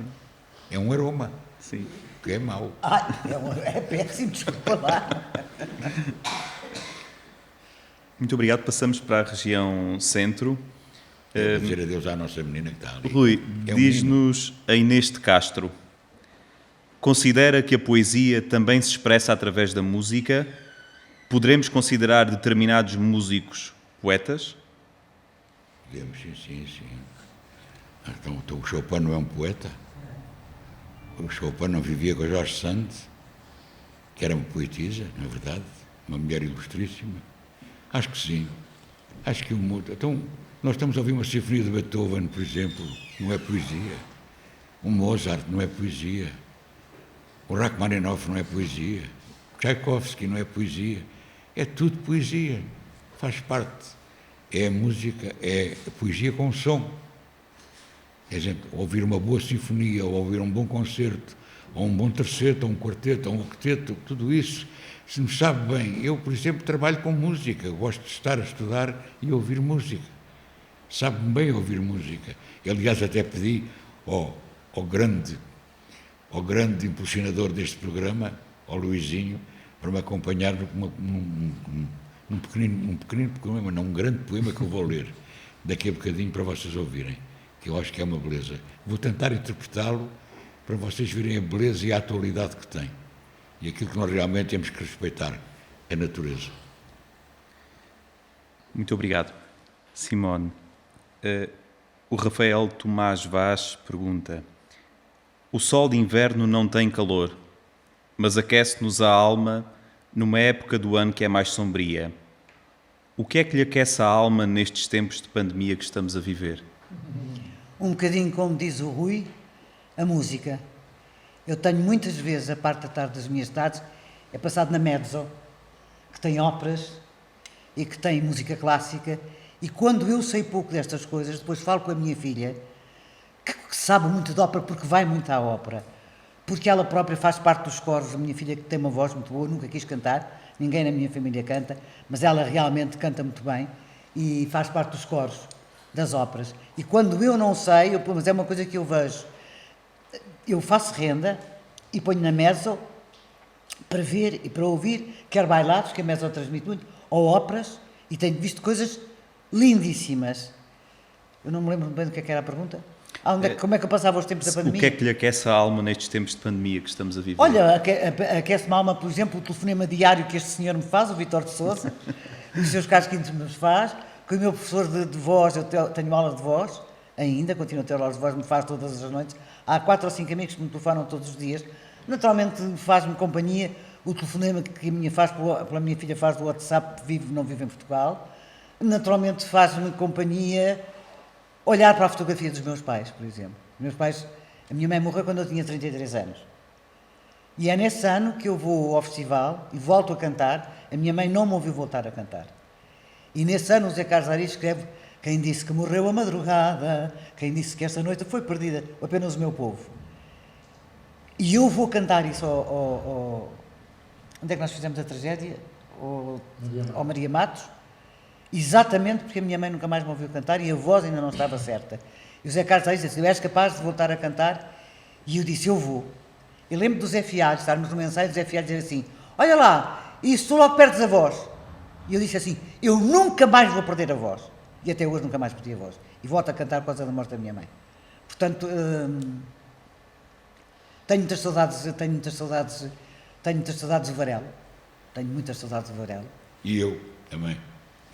É um aroma. Sim. Que é mau. É péssimo, desculpa lá. Muito obrigado. Passamos para a região centro. Vou dizer adeus à nossa menina que está ali. Rui, diz-nos a Inês de Castro. Considera que a poesia também se expressa através da música? Poderemos considerar determinados músicos poetas? Podemos, sim. Então o Chopin não é um poeta? O Chopin não vivia com a Jorge Sand, que era uma poetisa, na verdade, uma mulher ilustríssima? Acho que sim. Acho que então, nós estamos a ouvir uma sinfonia de Beethoven, por exemplo, não é poesia. Um Mozart não é poesia. O Rachmaninoff não é poesia. O Tchaikovsky não é poesia. É tudo poesia. Faz parte. É a música, é a poesia com som. É gente, ouvir uma boa sinfonia, ou ouvir um bom concerto, ou um bom terceto, ou um quarteto, ou um octeto, tudo isso, se me sabe bem. Eu, por exemplo, trabalho com música, gosto de estar a estudar e ouvir música. Sabe-me bem ouvir música. Eu, aliás, até pedi ao grande impulsionador deste programa, ao Luizinho, para me acompanhar num pequenino poema, não um grande poema que eu vou ler daqui a bocadinho para vocês ouvirem, que eu acho que é uma beleza. Vou tentar interpretá-lo para vocês verem a beleza e a atualidade que tem. E aquilo que nós realmente temos que respeitar, a natureza. Muito obrigado. Simone, o Rafael Tomás Vaz pergunta: o sol de inverno não tem calor, mas aquece-nos a alma numa época do ano que é mais sombria. O que é que lhe aquece a alma nestes tempos de pandemia que estamos a viver? Um bocadinho como diz o Rui, a música. Eu tenho muitas vezes, a parte da tarde das minhas tardes, é passado na Mezzo, que tem óperas e que tem música clássica, e quando eu sei pouco destas coisas, depois falo com a minha filha, que sabe muito de ópera porque vai muito à ópera, porque ela própria faz parte dos coros. A minha filha, que tem uma voz muito boa, nunca quis cantar, ninguém na minha família canta, mas ela realmente canta muito bem e faz parte dos coros das óperas. E quando eu não sei, mas é uma coisa que eu vejo, eu faço renda e ponho na Mezzo para ver e para ouvir, quer bailados, que a Mezzo transmite muito, ou óperas, e tenho visto coisas lindíssimas. Eu não me lembro bem do que era a pergunta. Como é que eu passava os tempos da pandemia? O que é que lhe aquece a alma nestes tempos de pandemia que estamos a viver? Olha, aquece-me a alma, por exemplo, o telefonema diário que este senhor me faz, o Vítor de Sousa, e os seus casquinhos me faz, que o meu professor de voz, eu tenho aulas de voz, ainda, continuo a ter aulas de voz, me faz todas as noites. Há 4 ou 5 amigos que me telefonam todos os dias. Naturalmente faz-me companhia o telefonema que a minha pela minha filha faz do WhatsApp, não vive em Portugal. Naturalmente faz-me companhia olhar para a fotografia dos meus pais, por exemplo. A minha mãe morreu quando eu tinha 33 anos. E é nesse ano que eu vou ao festival e volto a cantar. A minha mãe não me ouviu voltar a cantar. E nesse ano o Zé Carlos Ari escreve: quem disse que morreu a madrugada, quem disse que esta noite foi perdida, apenas o meu povo. E eu vou cantar isso onde é que nós fizemos a tragédia? Ao Maria Matos, exatamente porque a minha mãe nunca mais me ouviu cantar e a voz ainda não estava certa. E o Zé Carlos Ari disse: és capaz de voltar a cantar? E eu disse: eu vou. Eu lembro do Zé Fialho, estarmos num ensaio, do Zé Fialho dizer assim: olha lá, e se tu logo perdes a voz? E eu disse assim: eu nunca mais vou perder a voz. E até hoje nunca mais perdi a voz. E volto a cantar por causa da morte da minha mãe. Portanto, tenho muitas saudades do Varela. Tenho muitas saudades do Varela. E eu também.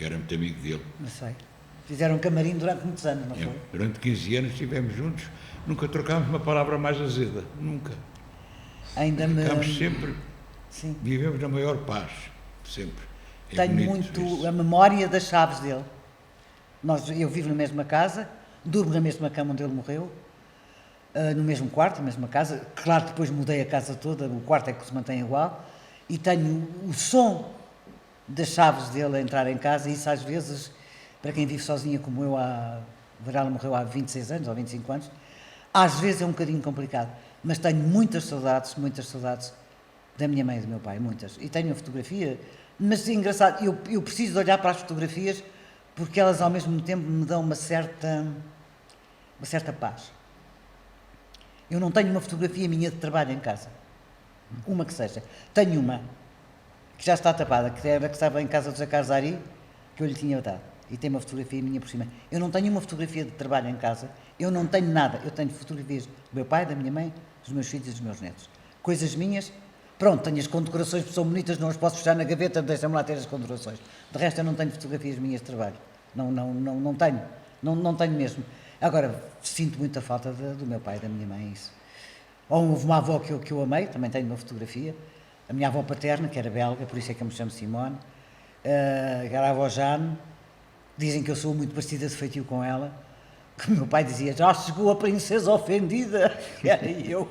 Era muito amigo dele. Não sei. Fizeram camarim durante muitos anos, não foi? Durante 15 anos estivemos juntos. Nunca trocámos uma palavra mais azeda. Nunca. Ficámos sempre. Sim. Vivemos na maior paz. Sempre. Tenho muito a memória das chaves dele. Eu vivo na mesma casa, durmo na mesma cama onde ele morreu, no mesmo quarto, na mesma casa. Claro que depois mudei a casa toda, o quarto é que se mantém igual. E tenho o som das chaves dele a entrar em casa, e isso às vezes, para quem vive sozinha como eu, Varela morreu há 26 anos ou 25 anos, às vezes é um bocadinho complicado. Mas tenho muitas saudades da minha mãe e do meu pai, muitas. E tenho a fotografia, mas é engraçado, eu preciso de olhar para as fotografias porque elas ao mesmo tempo me dão uma certa paz. Eu não tenho uma fotografia minha de trabalho em casa, uma que seja. Tenho uma que já está tapada, que era que estava em casa do José Carlos Ari, que eu lhe tinha dado, e tem uma fotografia minha por cima. Eu não tenho uma fotografia de trabalho em casa, eu não tenho nada, eu tenho fotografias do meu pai, da minha mãe, dos meus filhos e dos meus netos. Coisas minhas, pronto, tenho as condecorações, porque são bonitas, não as posso fechar na gaveta, deixa-me lá ter as condecorações. De resto, eu não tenho fotografias minhas de trabalho, não tenho, não tenho mesmo. Agora, sinto muita falta do meu pai e da minha mãe, isso. Ou houve uma avó que eu amei, também tenho uma fotografia, a minha avó paterna, que era belga, por isso é que eu me chamo Simone, que era a avó Jane. Dizem que eu sou muito parecida de feitio com ela, que o meu pai dizia, já chegou a princesa ofendida, que era eu.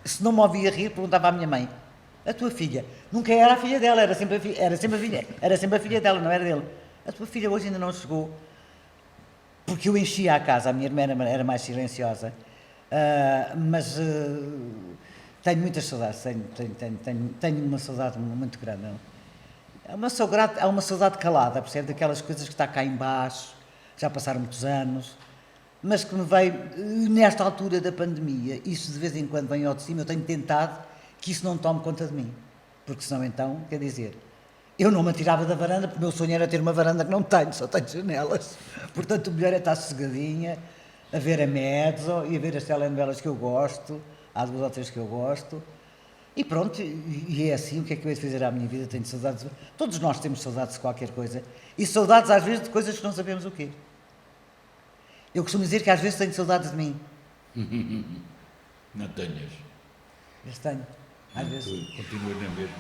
Se não me ouvia rir, perguntava à minha mãe, a tua filha, nunca era a filha dela, era sempre a filha dela, não era dele. A tua filha hoje ainda não chegou, porque eu enchia a casa, a minha irmã era mais silenciosa, mas tenho muitas saudades, tenho uma saudade muito grande. É uma saudade calada, percebe? Daquelas coisas que está cá embaixo, já passaram muitos anos, mas que me veio, nesta altura da pandemia, isso de vez em quando vem ao de cima, eu tenho tentado que isso não tome conta de mim, porque senão então, quer dizer, eu não me atirava da varanda, porque o meu sonho era ter uma varanda que não tenho, só tenho janelas, portanto o melhor é estar sossegadinha, a ver a mezzo e a ver as telenovelas que eu gosto, há 2 ou 3 que eu gosto, e pronto, e é assim, o que é que eu hei de fazer à minha vida? Tenho saudades, todos nós temos saudades de qualquer coisa, e saudades às vezes de coisas que não sabemos o quê. Eu costumo dizer que às vezes tenho saudades de mim. Não tenhas. Mas tenho, às vezes. Continua na mesma.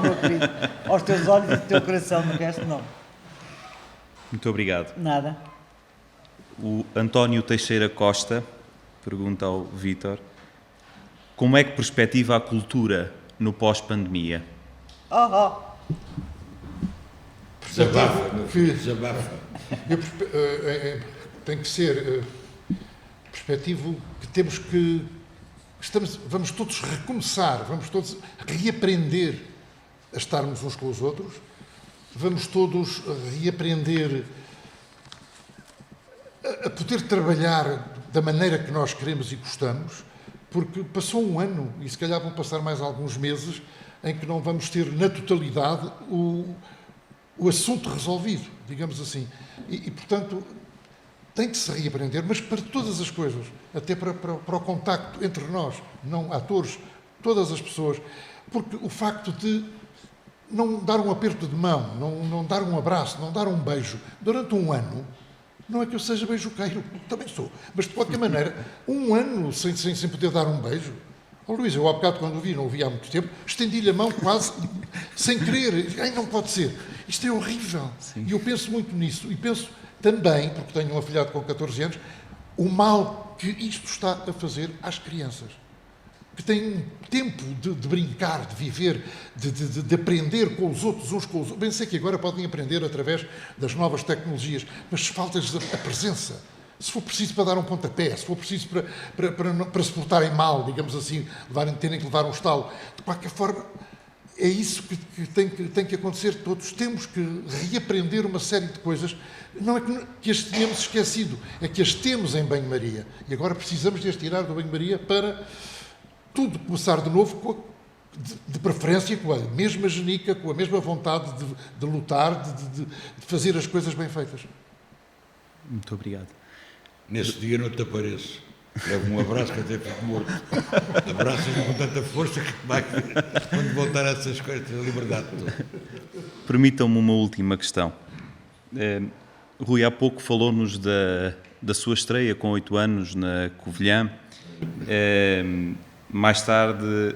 Meu querido, aos teus olhos e ao teu coração, no resto não. Muito obrigado. Nada. O António Teixeira Costa pergunta ao Vítor, como é que perspectiva a cultura no pós-pandemia? Desabafa, meu filho, desabafa. Tem que ser perspectivo que temos que vamos todos recomeçar, vamos todos reaprender a estarmos uns com os outros, vamos todos reaprender a poder trabalhar da maneira que nós queremos e gostamos, porque passou um ano e se calhar vão passar mais alguns meses em que não vamos ter na totalidade o assunto resolvido, digamos assim. E portanto, tem de se reaprender, mas para todas as coisas, até para o contacto entre nós, não atores, todas as pessoas, porque o facto de não dar um aperto de mão, não dar um abraço, não dar um beijo, durante um ano, não é que eu seja beijoqueiro, também sou, mas de qualquer maneira, um ano sem poder dar um beijo. Luís, eu há bocado quando o vi, não o vi há muito tempo, estendi-lhe a mão quase sem querer. Ai, não pode ser. Isto é horrível. Sim. E eu penso muito nisso. E penso também, porque tenho um afilhado com 14 anos, o mal que isto está a fazer às crianças. Que têm um tempo de brincar, de viver, de aprender com os outros, uns com os outros. Bem, sei que agora podem aprender através das novas tecnologias, mas falta-lhes a presença. Se for preciso para dar um pontapé, se for preciso para se portarem mal, digamos assim, terem que levar um estalo, de qualquer forma, é isso que tem que acontecer. Todos temos que reaprender uma série de coisas. Não é que as tenhamos esquecido, é que as temos em banho-maria. E agora precisamos de as tirar do banho-maria para tudo começar de novo, de preferência com a mesma genica, com a mesma vontade de lutar, de fazer as coisas bem feitas. Muito obrigado. Nesse dia não te apareço. Levo um abraço que até fico morto. Abraças-me com tanta força que vai quando voltar a essas coisas, a liberdade toda. Permitam-me uma última questão. Rui, há pouco falou-nos da sua estreia com 8 anos na Covilhã. Mais tarde,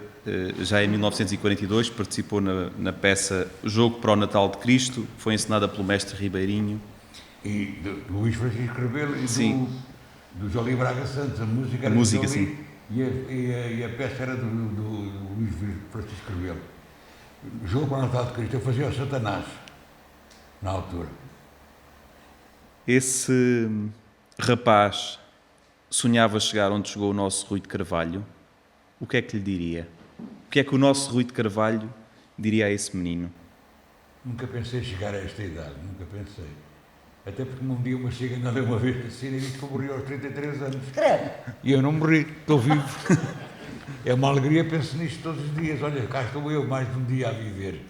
já em 1942, participou na peça Jogo para o Natal de Cristo, foi encenada pelo mestre Ribeirinho. E do Luís Francisco Rebelo e sim. do Jolie Braga Santos, a música era do Jolie, sim. E a peça era do Luís Francisco Rebelo. O Jogo para o Natal de Cristo, eu fazia o Satanás, na altura. Esse rapaz sonhava chegar onde chegou o nosso Rui de Carvalho, o que é que lhe diria? O que é que o nosso Rui de Carvalho diria a esse menino? Nunca pensei chegar a esta idade, nunca pensei. Até porque um dia uma chega a ler uma vez assim e disse que eu morri aos 33 anos. E eu não morri, estou vivo. É uma alegria, penso nisto todos os dias. Olha, cá estou eu mais de um dia a viver.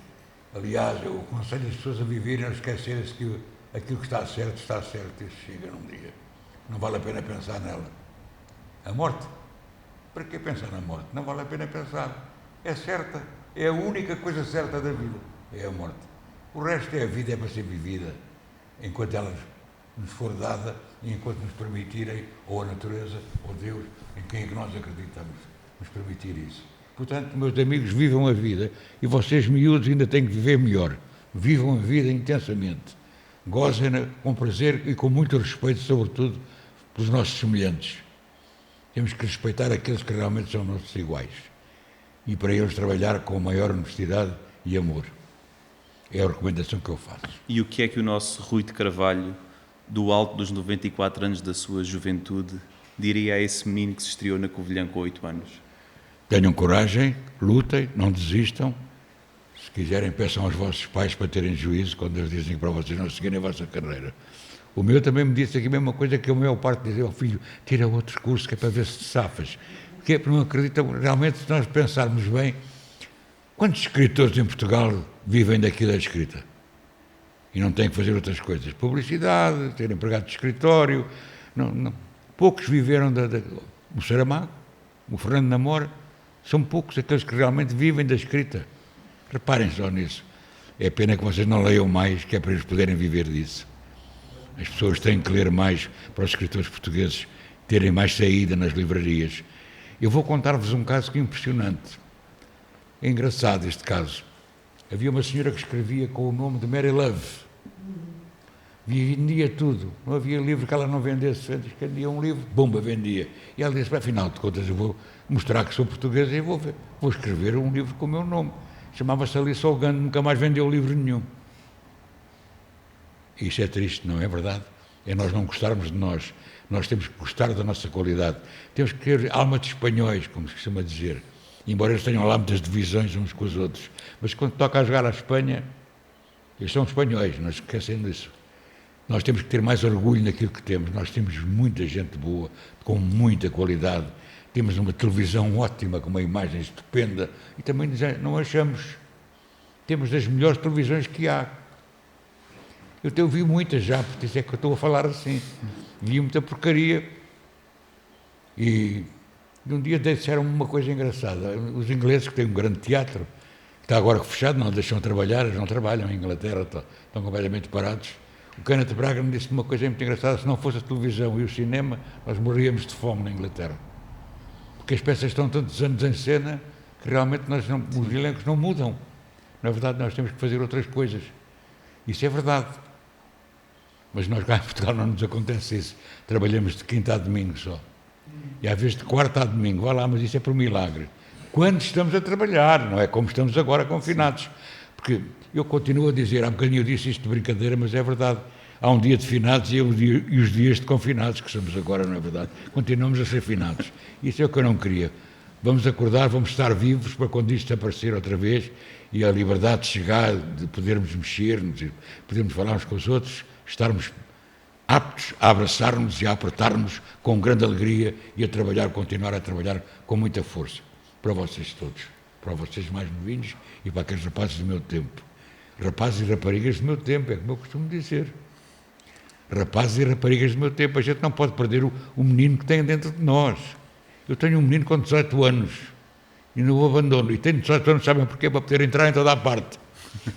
Aliás, eu aconselho as pessoas a viverem e não esquecerem-se que aquilo que está certo, isso chega num dia. Não vale a pena pensar nela. A morte? Para que pensar na morte? Não vale a pena pensar. É certa, é a única coisa certa da vida, é a morte. O resto é a vida, é para ser vivida, enquanto ela nos for dada e enquanto nos permitirem, ou a natureza, ou Deus, em quem é que nós acreditamos, nos permitir isso. Portanto, meus amigos, vivam a vida, e vocês miúdos ainda têm que viver melhor. Vivam a vida intensamente. Gozem-na com prazer e com muito respeito, sobretudo, pelos nossos semelhantes. Temos que respeitar aqueles que realmente são nossos iguais. E para eles trabalhar com maior honestidade e amor. É a recomendação que eu faço. E o que é que o nosso Rui de Carvalho, do alto dos 94 anos da sua juventude, diria a esse menino que se estreou na Covilhã com 8 anos? Tenham coragem, lutem, não desistam. Se quiserem, peçam aos vossos pais para terem juízo quando eles dizem para vocês não seguirem a vossa carreira. O meu também me disse aqui a mesma coisa que a maior parte dizia: "Oh filho, tira outro curso que é para ver se te safas." Porque não acreditam, realmente, se nós pensarmos bem, quantos escritores em Portugal vivem daqui da escrita? E não têm que fazer outras coisas. Publicidade, ter empregado de escritório. Poucos viveram o Saramago, o Fernando Namora. São poucos aqueles que realmente vivem da escrita. Reparem só nisso. É pena que vocês não leiam mais, que é para eles poderem viver disso. As pessoas têm que ler mais para os escritores portugueses terem mais saída nas livrarias. Eu vou contar-vos um caso que é impressionante. É engraçado este caso. Havia uma senhora que escrevia com o nome de Mary Love. Vendia tudo. Não havia livro que ela não vendesse. Vendia um livro, bomba, vendia. E ela disse: afinal de contas, eu vou mostrar que sou portuguesa e vou escrever um livro com o meu nome. Chamava-se Alice Ogando, nunca mais vendeu livro nenhum. Isso é triste, não é verdade? É nós não gostarmos de nós. Nós temos que gostar da nossa qualidade. Temos que ter alma de espanhóis, como se costuma dizer. Embora eles tenham lá muitas divisões uns com os outros. Mas quando toca a jogar à Espanha, eles são espanhóis, não se esquecem disso. Nós temos que ter mais orgulho naquilo que temos. Nós temos muita gente boa, com muita qualidade. Temos uma televisão ótima, com uma imagem estupenda. E também não achamos. Temos das melhores televisões que há. Eu vi muitas já, porque isso é que eu estou a falar assim. Vi muita porcaria. E um dia disseram-me uma coisa engraçada. Os ingleses, que têm um grande teatro, que está agora fechado, não deixam trabalhar, eles não trabalham em Inglaterra, estão completamente parados. O Kenneth Branagh me disse uma coisa muito engraçada: se não fosse a televisão e o cinema, nós morríamos de fome na Inglaterra. Porque as peças estão tantos anos em cena que realmente os elencos não mudam. Na verdade, nós temos que fazer outras coisas. Isso é verdade. Mas nós cá em Portugal não nos acontece isso. Trabalhamos de quinta a domingo só. E às vezes de quarta a domingo. Vá lá, mas isso é por milagre. Quando estamos a trabalhar, não é como estamos agora confinados. Porque eu continuo a dizer, há bocadinho eu disse isto de brincadeira, mas é verdade. Há um dia de finados e os dias de confinados, que somos agora, não é verdade? Continuamos a ser finados. Isso é o que eu não queria. Vamos acordar, vamos estar vivos para quando isto aparecer outra vez e a liberdade de chegar, de podermos mexer-nos, podermos falar uns com os outros, estarmos aptos a abraçar-nos e a apertar-nos com grande alegria e a trabalhar, continuar a trabalhar com muita força. Para vocês todos, para vocês mais novinhos e para aqueles rapazes do meu tempo. Rapazes e raparigas do meu tempo, é como eu costumo dizer. Rapazes e raparigas do meu tempo, a gente não pode perder o menino que tem dentro de nós. Eu tenho um menino com 18 anos e não o abandono. E tenho 18 anos, sabem porquê? Para poder entrar em toda a parte.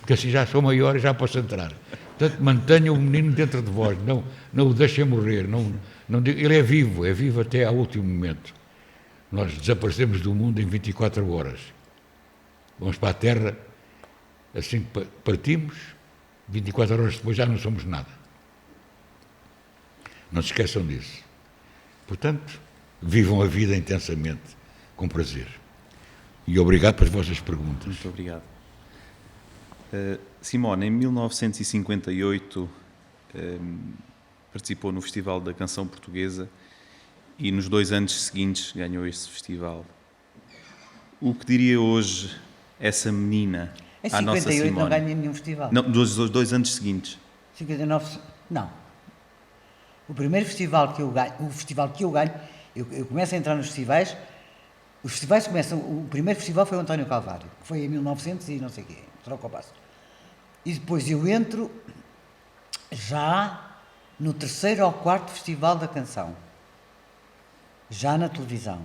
Porque assim já sou maior e já posso entrar. Portanto, mantenham o menino dentro de vós, não o deixem morrer. Ele é vivo até ao último momento. Nós desaparecemos do mundo em 24 horas. Vamos para a Terra, assim que partimos, 24 horas depois já não somos nada. Não se esqueçam disso. Portanto, vivam a vida intensamente, com prazer. E obrigado pelas vossas perguntas. Muito obrigado. Simone, em 1958 participou no Festival da Canção Portuguesa e nos 2 anos seguintes ganhou esse festival. O que diria hoje essa menina Em à nossa 58 não Simone. ganhei nenhum festival. Não, dois anos seguintes. 59, não. O primeiro festival que eu ganho, eu começo a entrar nos festivais. Os festivais começam, o primeiro festival foi o António Calvário, que foi em 1900 e não sei o quê, troca o passo. E depois eu entro já no 3º ou 4º Festival da Canção, já na televisão.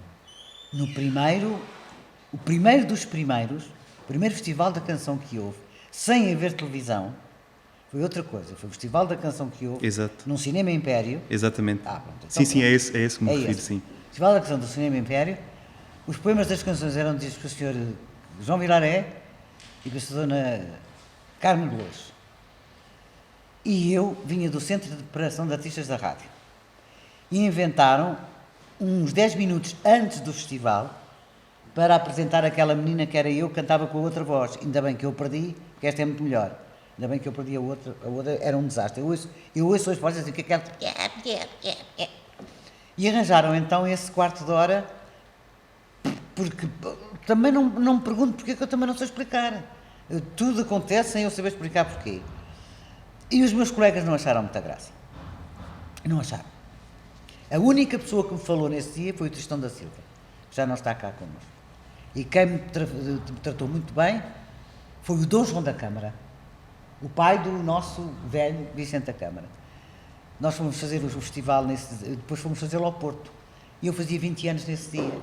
No primeiro, o primeiro dos primeiros, o primeiro Festival da Canção que houve, sem haver televisão, foi outra coisa, foi o Festival da Canção que houve, Exato. num Cinema Império. Exatamente. Pronto, então, sim, é esse que me refiro, esse. sim. Festival da Canção do Cinema Império. Os poemas das canções eram ditos pelo Sr. João Vilaré e pela Dona Carmen de Lourdes. E eu vinha do Centro de Preparação de Artistas da Rádio. E inventaram, uns 10 minutos antes do festival, para apresentar aquela menina que era eu, que cantava com a outra voz. Ainda bem que eu perdi, porque esta é muito melhor. Ainda bem que eu perdi a outra era um desastre. Eu ouço as vozes assim, que aquela... E arranjaram então esse quarto de hora, porque também não me pergunto porque é que eu também não sei explicar. Tudo acontece sem eu saber explicar porquê. E os meus colegas não acharam muita graça. Não acharam. A única pessoa que me falou nesse dia foi o Tristão da Silva, que já não está cá connosco. E quem me tratou muito bem foi o Dom João da Câmara, o pai do nosso velho Vicente da Câmara. Nós fomos fazer o festival, depois fomos fazê-lo ao Porto. E eu fazia 20 anos nesse dia.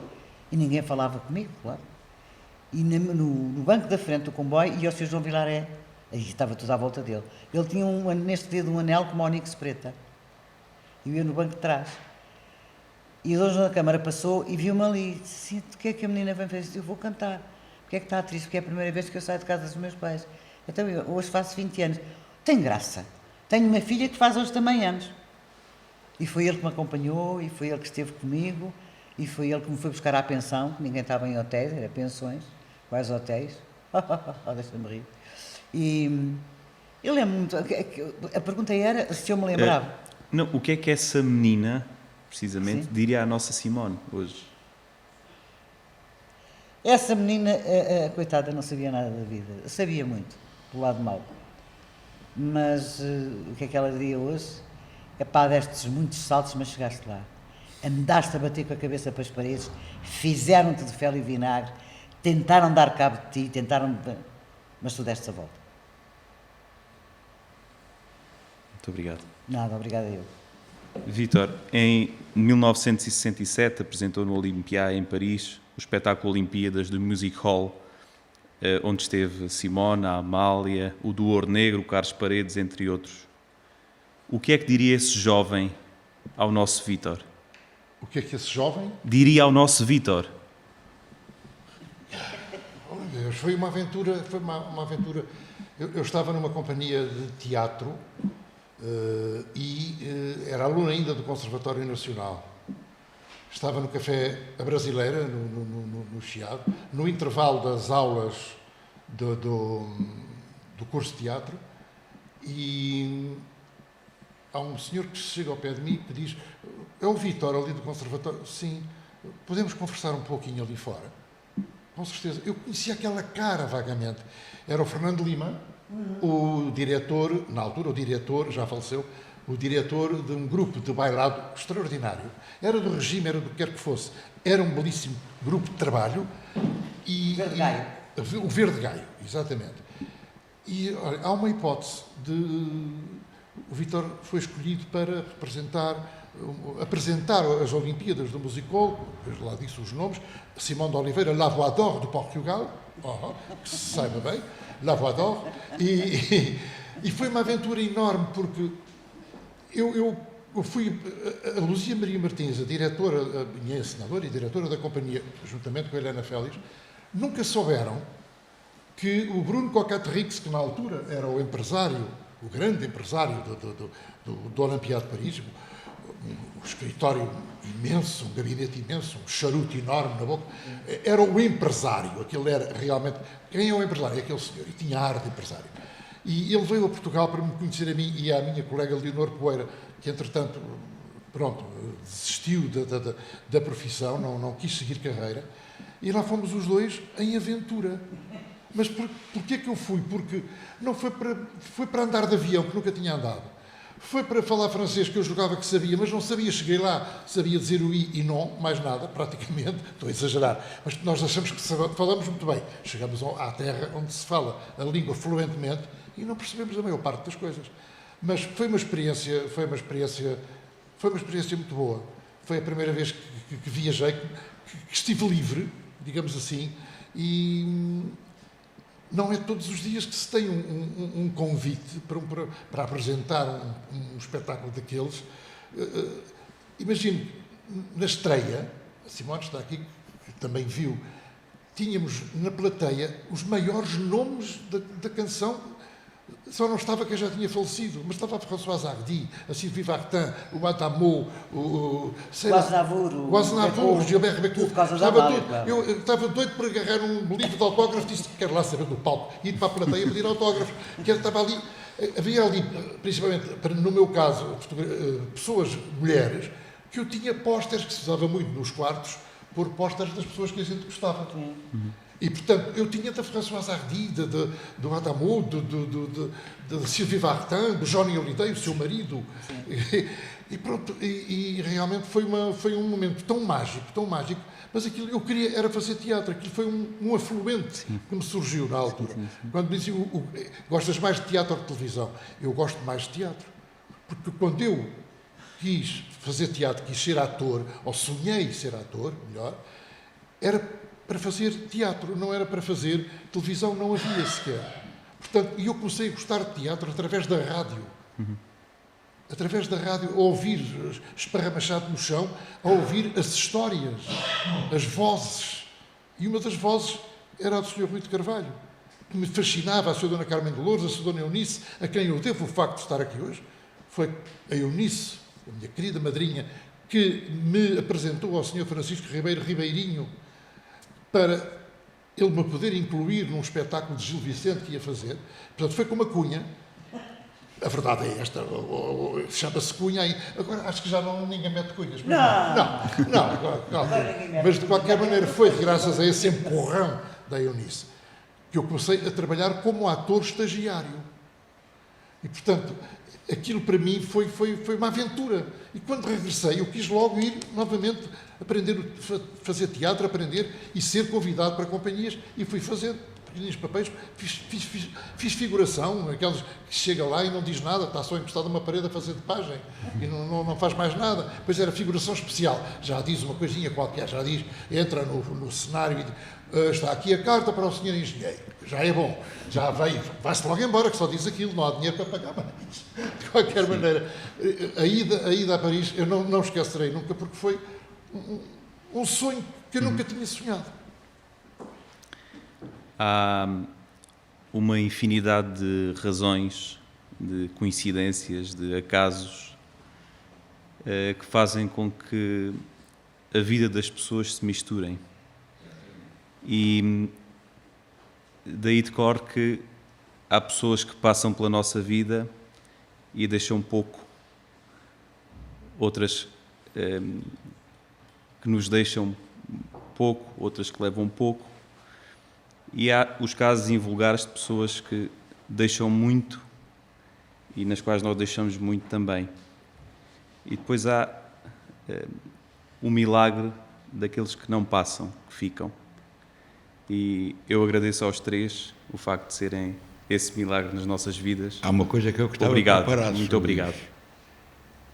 E ninguém falava comigo, claro. E no banco da frente do comboio ia o Sr. João Vilaré. Aí estava tudo à volta dele. Ele tinha neste dedo um anel como a Onix preta. E eu ia no banco de trás. E o Dom João da Câmara passou e viu-me ali. Disse assim, o que é que a menina vem fazer? Eu vou cantar. Porque é que está triste? Porque é a primeira vez que eu saio de casa dos meus pais. Então eu hoje faço 20 anos. Tem graça. Tenho uma filha que faz hoje também anos. E foi ele que me acompanhou, e foi ele que esteve comigo, e foi ele que me foi buscar à pensão, que ninguém estava em hotéis, era pensões, quais hotéis. Deixa-me rir. E eu lembro muito, a pergunta era se eu me lembrava. Não, o que é que essa menina, precisamente, Sim. diria à nossa Simone hoje? Essa menina, coitada, não sabia nada da vida. Sabia muito, do lado mau. Mas o que é que ela diria hoje? É pá, destes muitos saltos, mas chegaste lá. Andaste a bater com a cabeça para as paredes, fizeram-te de fel e vinagre, tentaram dar cabo de ti, mas tu deste a volta. Muito obrigado. Nada, obrigado a eu. Vítor, em 1967 apresentou no Olympia em Paris o espetáculo Olimpíadas do Music Hall, onde esteve Simone, a Amália, o do Ouro Negro, o Carlos Paredes, entre outros. O que é que diria esse jovem ao nosso Vítor? O que é que esse jovem? Diria ao nosso Vítor. Oh, meu Deus, foi uma aventura. Eu estava numa companhia de teatro era aluno ainda do Conservatório Nacional. Estava no Café A Brasileira, no Chiado, no intervalo das aulas do curso de teatro, e há um senhor que chega ao pé de mim e diz: é o Vítor ali do Conservatório? Sim, podemos conversar um pouquinho ali fora? Com certeza. Eu conhecia aquela cara vagamente. Era o Fernando Lima, o diretor, na altura o diretor, já faleceu, o diretor de um grupo de bailado extraordinário. Era do regime, era do que quer que fosse. Era um belíssimo grupo de trabalho. Verde Gaio. O Verde Gaio, exatamente. E olha, há uma hipótese o Vítor foi escolhido para apresentar as Olimpíadas do Musical, lá disse os nomes, Simão de Oliveira, La Voix d'Or, de Portugal, que se saiba bem, La Voix d'Or, e foi uma aventura enorme, porque eu fui, a Luzia Maria Martins, a diretora, a minha encenadora e diretora da companhia, juntamente com a Helena Félix, nunca souberam que o Bruno Coquatrix, que na altura era o empresário, o grande empresário do Olympia de Paris, um escritório imenso, um gabinete imenso, um charuto enorme na boca, era o empresário, aquele era realmente... Quem é o empresário? É aquele senhor, e tinha ar de empresário. E ele veio a Portugal para me conhecer a mim e à minha colega Leonor Poeira, que entretanto, pronto, desistiu da profissão, não quis seguir carreira, e lá fomos os dois em aventura. Mas porquê que eu fui? Porque não foi para andar de avião, que nunca tinha andado. Foi para falar francês, que eu jogava que sabia, mas não sabia. Cheguei lá, sabia dizer o i e non, mais nada, praticamente. Estou a exagerar. Mas nós achamos que falamos muito bem. Chegamos à terra onde se fala a língua fluentemente e não percebemos a maior parte das coisas. Mas foi uma experiência muito boa. Foi a primeira vez que viajei, que estive livre, digamos assim, e não é todos os dias que se tem um convite para apresentar um espetáculo daqueles. Imagino, na estreia, a Simone está aqui, que também viu, tínhamos na plateia os maiores nomes da canção. Só não estava quem já tinha falecido, mas estava a Françoise Hardy, a Sylvie Vartan, o Adamo, o Aznavour, o Gilbert Bécaud. Eu estava doido por agarrar um livro de autógrafo, disse que quero lá saber do palco, ir para a plateia pedir autógrafo, que estava ali. Havia ali, principalmente, no meu caso, pessoas, mulheres, que eu tinha pósteres, que se usava muito nos quartos, por pósteres das pessoas que a gente gostava. E, portanto, eu tinha da Françoise Hardy, do Adamo, de Sylvie Vartan, do Johnny Hallyday, o seu marido. E pronto, e realmente foi um momento tão mágico, mas aquilo eu queria era fazer teatro, aquilo foi um afluente que me surgiu na altura. Quando me diziam, gostas mais de teatro ou de televisão? Eu gosto mais de teatro, porque quando eu quis fazer teatro, quis ser ator, ou sonhei ser ator, melhor, era para fazer teatro, não era para fazer televisão, não havia sequer. Portanto, eu comecei a gostar de teatro através da rádio. Através da rádio, a ouvir esparramachado no chão, a ouvir as histórias, as vozes. E uma das vozes era a do Sr. Rui de Carvalho, que me fascinava, a Sra. Dona Carmen de Lourdes, a Sra. Dona Eunice, a quem eu devo o facto de estar aqui hoje. Foi a Eunice, a minha querida madrinha, que me apresentou ao Sr. Francisco Ribeiro Ribeirinho, para ele me poder incluir num espetáculo de Gil Vicente que ia fazer. Portanto, foi com uma cunha. A verdade é esta, chama-se cunha aí. Agora, acho que já ninguém mete cunhas. Não, agora, mas de qualquer maneira foi graças a esse empurrão da Eunice que eu comecei a trabalhar como ator estagiário. E, portanto, aquilo para mim foi uma aventura. E quando regressei, eu quis logo ir novamente aprender a fazer teatro, aprender e ser convidado para companhias. E fui fazer pequenos papéis, fiz figuração, aqueles que chega lá e não diz nada, está só encostado a uma parede a fazer de pajem e não faz mais nada. Depois era figuração especial, já diz uma coisinha qualquer, já diz, entra no cenário e diz, está aqui a carta para o senhor engenheiro, já é bom, já vai-se logo embora, que só diz aquilo, não há dinheiro para pagar mais. De qualquer maneira, a ida a Paris eu não esquecerei nunca, porque foi um sonho que eu nunca tinha sonhado. Há uma infinidade de razões, de coincidências, de acasos que fazem com que a vida das pessoas se misturem. E daí decorre que há pessoas que passam pela nossa vida e deixam pouco, outras que nos deixam pouco, outras que levam pouco. E há os casos invulgares de pessoas que deixam muito e nas quais nós deixamos muito também. E depois há o milagre daqueles que não passam, que ficam. E eu agradeço aos três o facto de serem esse milagre nas nossas vidas. Há uma coisa que eu gostava de preparar. Muito obrigado.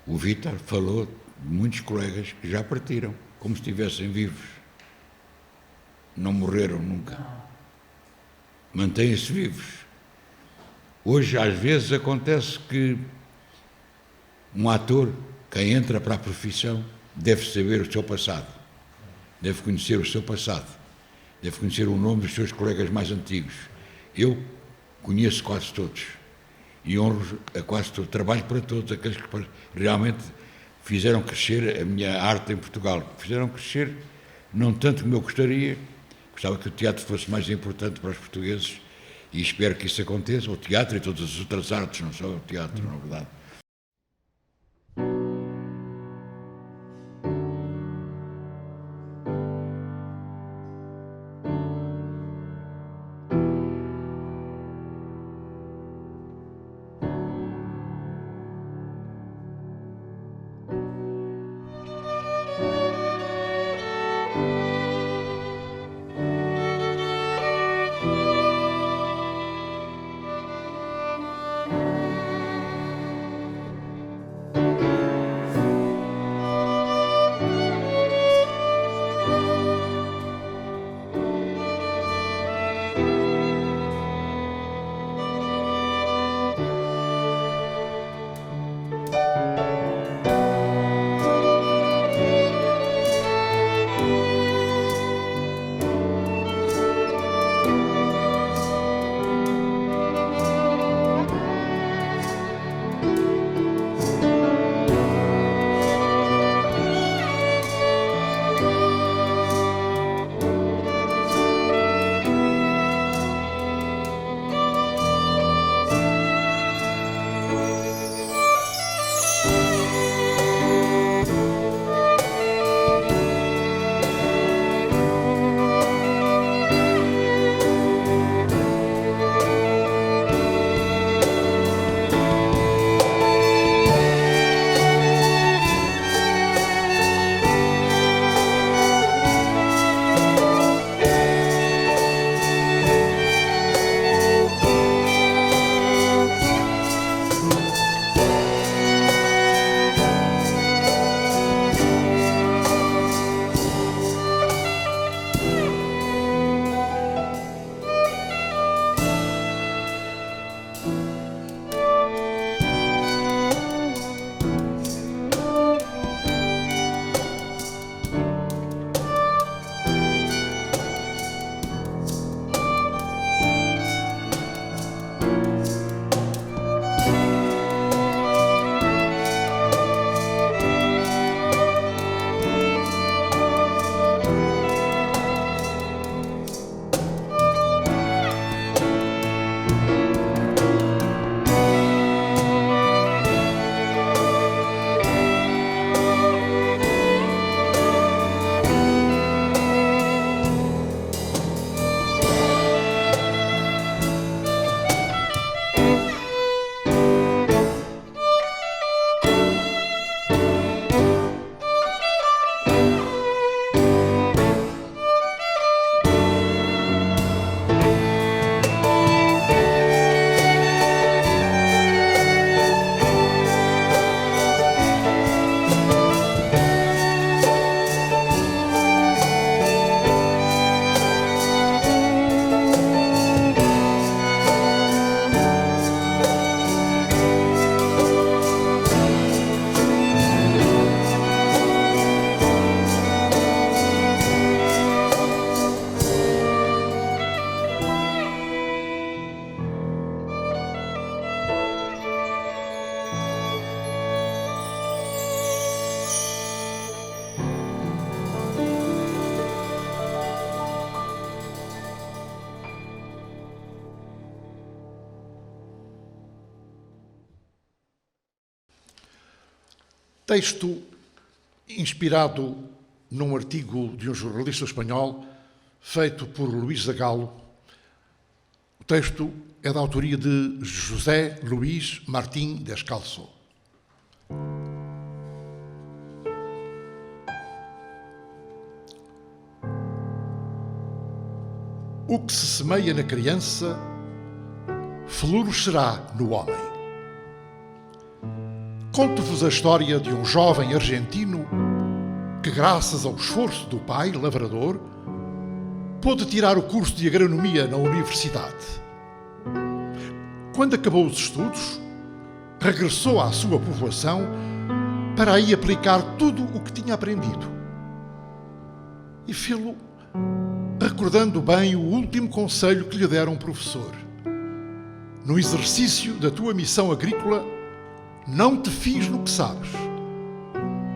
O Vítor falou de muitos colegas que já partiram, como se estivessem vivos. Não morreram nunca. Mantêm-se vivos. Hoje, às vezes, acontece que um ator, quem entra para a profissão, deve saber o seu passado, deve conhecer o seu passado, deve conhecer o nome dos seus colegas mais antigos. Eu conheço quase todos e honro a quase todos, trabalho para todos aqueles que realmente fizeram crescer a minha arte em Portugal. Fizeram crescer, não tanto como eu gostaria. Gostava que o teatro fosse mais importante para os portugueses e espero que isso aconteça, o teatro e todas as outras artes, não só o teatro, na verdade. Texto inspirado num artigo de um jornalista espanhol feito por Luís Zagalo. O texto é da autoria de José Luís Martín Descalzo. O que se semeia na criança florescerá no homem. Conto-vos a história de um jovem argentino que, graças ao esforço do pai, lavrador, pôde tirar o curso de agronomia na universidade. Quando acabou os estudos, regressou à sua povoação para aí aplicar tudo o que tinha aprendido. E fê-lo recordando bem o último conselho que lhe dera um professor. No exercício da tua missão agrícola, não te fies no que sabes.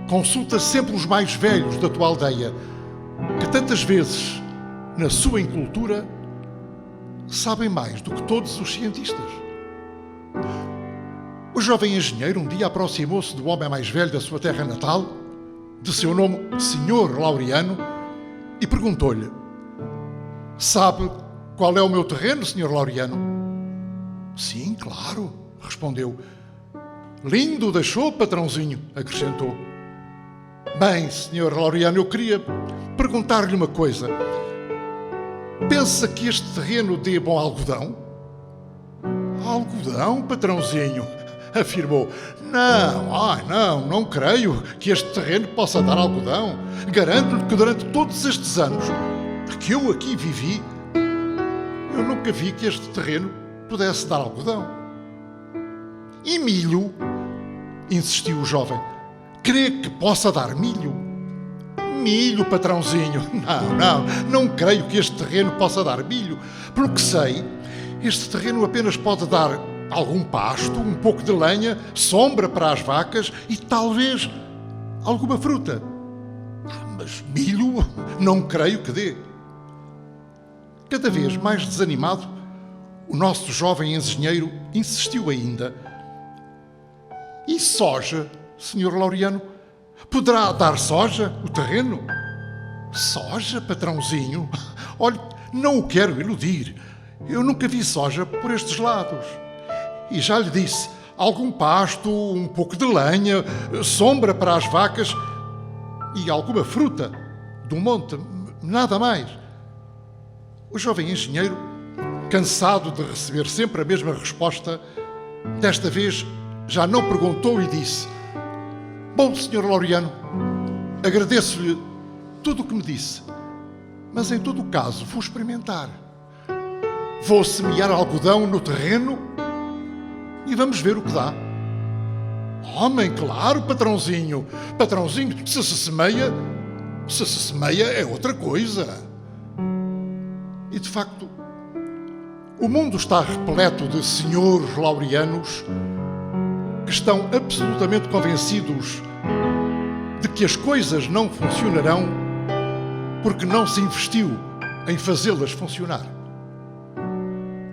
Consulta sempre os mais velhos da tua aldeia, que tantas vezes, na sua incultura, sabem mais do que todos os cientistas. O jovem engenheiro um dia aproximou-se do homem mais velho da sua terra natal, de seu nome Sr. Laureano, e perguntou-lhe: sabe qual é o meu terreno, Sr. Laureano? Sim, claro, respondeu. Lindo deixou, patrãozinho, acrescentou. Bem, Sr. Laureano, eu queria perguntar-lhe uma coisa. Pensa que este terreno dê bom algodão? Algodão, patrãozinho? Afirmou. Não creio que este terreno possa dar algodão. Garanto-lhe que durante todos estes anos que eu aqui vivi, eu nunca vi que este terreno pudesse dar algodão. E milho? Insistiu o jovem. Crê que possa dar milho? Milho, patrãozinho? Não creio que este terreno possa dar milho. Pelo que sei, este terreno apenas pode dar algum pasto, um pouco de lenha, sombra para as vacas e talvez alguma fruta. Mas milho não creio que dê. Cada vez mais desanimado, o nosso jovem engenheiro insistiu ainda. E soja, Sr. Laureano? Poderá dar soja, o terreno? Soja, patrãozinho? Olhe, não o quero iludir. Eu nunca vi soja por estes lados. E já lhe disse, algum pasto, um pouco de lenha, sombra para as vacas e alguma fruta do monte, nada mais. O jovem engenheiro, cansado de receber sempre a mesma resposta, desta vez já não perguntou e disse: bom, Sr. Laureano, agradeço-lhe tudo o que me disse, mas em todo o caso vou experimentar. Vou semear algodão no terreno e vamos ver o que dá. Homem, claro, patrãozinho. Patrãozinho, se se semeia é outra coisa. E de facto, o mundo está repleto de senhores laureanos que estão absolutamente convencidos de que as coisas não funcionarão porque não se investiu em fazê-las funcionar.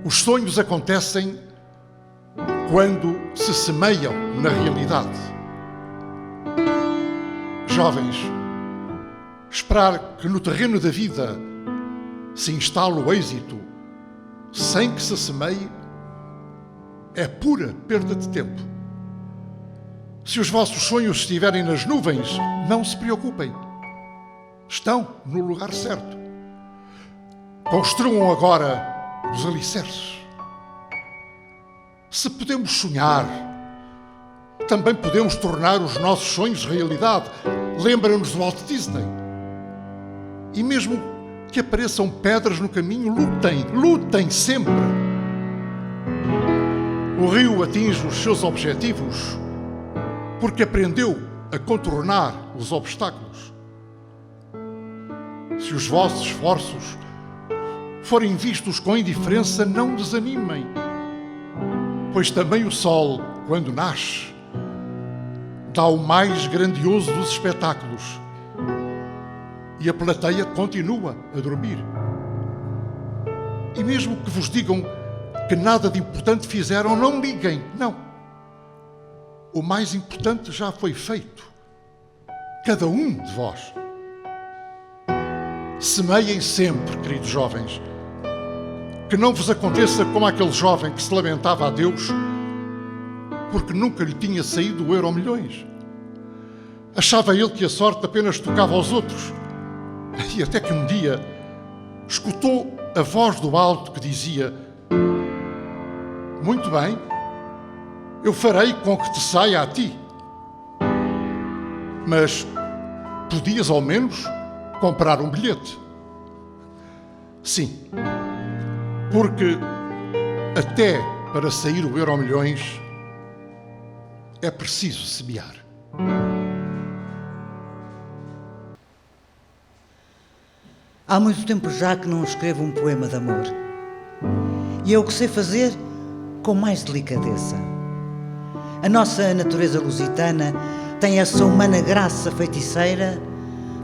Os sonhos acontecem quando se semeiam na realidade. Jovens, esperar que no terreno da vida se instale o êxito sem que se semeie é pura perda de tempo. Se os vossos sonhos estiverem nas nuvens, não se preocupem. Estão no lugar certo. Construam agora os alicerces. Se podemos sonhar, também podemos tornar os nossos sonhos realidade. Lembra-nos do Walt Disney. E mesmo que apareçam pedras no caminho, lutem sempre. O rio atinge os seus objetivos porque aprendeu a contornar os obstáculos. Se os vossos esforços forem vistos com indiferença, não desanimem, pois também o sol, quando nasce, dá o mais grandioso dos espetáculos e a plateia continua a dormir. E mesmo que vos digam que nada de importante fizeram, não liguem, não. o mais importante já foi feito. Cada um de vós. Semeiem sempre, queridos jovens, que não vos aconteça como aquele jovem que se lamentava a Deus porque nunca lhe tinha saído o Euromilhões. Achava ele que a sorte apenas tocava aos outros. E até que um dia escutou a voz do alto que dizia: muito bem, eu farei com que te saia a ti. Mas podias ao menos comprar um bilhete. Sim, porque até para sair o Euromilhões é preciso semear. Há muito tempo já que não escrevo um poema de amor. E é o que sei fazer com mais delicadeza. A nossa natureza lusitana tem essa humana graça feiticeira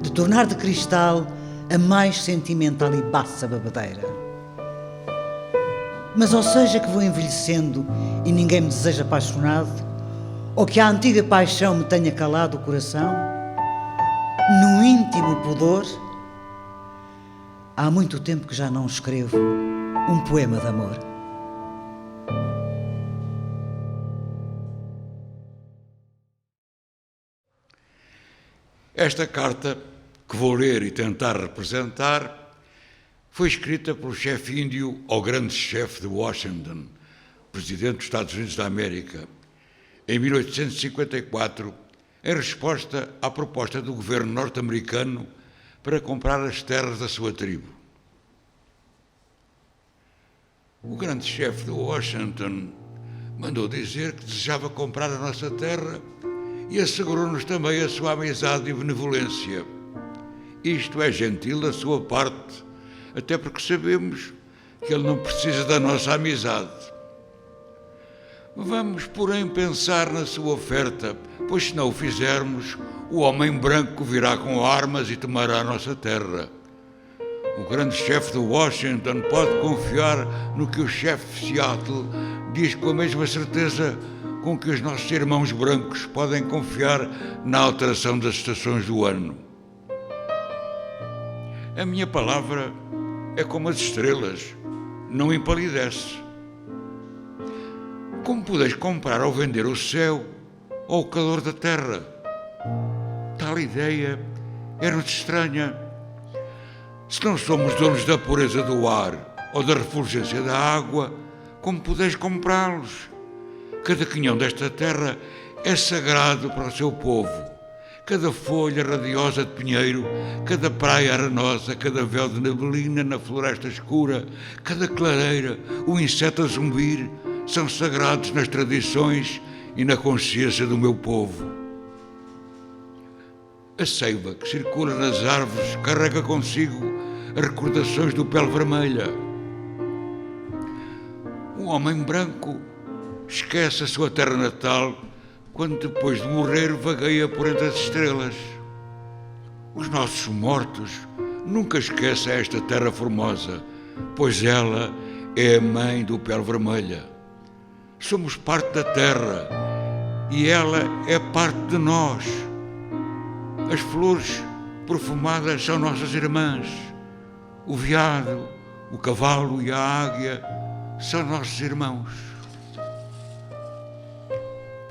de tornar de cristal a mais sentimental e baça babadeira. Mas ou seja que vou envelhecendo e ninguém me deseja apaixonado, ou que a antiga paixão me tenha calado o coração, no íntimo pudor, há muito tempo que já não escrevo um poema de amor. Esta carta, que vou ler e tentar representar, foi escrita pelo chefe índio ao grande chefe de Washington, presidente dos Estados Unidos da América, em 1854, em resposta à proposta do governo norte-americano para comprar as terras da sua tribo. O grande chefe de Washington mandou dizer que desejava comprar a nossa terra e assegurou-nos também a sua amizade e benevolência. Isto é gentil da sua parte, até porque sabemos que ele não precisa da nossa amizade. Vamos, porém, pensar na sua oferta, pois se não o fizermos, o homem branco virá com armas e tomará a nossa terra. O grande chefe de Washington pode confiar no que o chefe de Seattle diz com a mesma certeza com que os nossos irmãos brancos podem confiar na alteração das estações do ano. A minha palavra é como as estrelas, não empalidece. Como podeis comprar ou vender o céu ou o calor da terra? Tal ideia é-nos estranha. Se não somos donos da pureza do ar ou da refulgência da água, como podeis comprá-los? Cada quinhão desta terra é sagrado para o seu povo. Cada folha radiosa de pinheiro, cada praia arenosa, cada véu de neblina na floresta escura, cada clareira, o inseto a zumbir, são sagrados nas tradições e na consciência do meu povo. A seiva que circula nas árvores carrega consigo as recordações do pele vermelha. O homem branco esquece a sua terra natal quando depois de morrer vagueia por entre as estrelas. Os nossos mortos nunca esquecem esta terra formosa, pois ela é a mãe do pele vermelha. Somos parte da terra e ela é parte de nós. As flores perfumadas são nossas irmãs. O veado, o cavalo e a águia são nossos irmãos.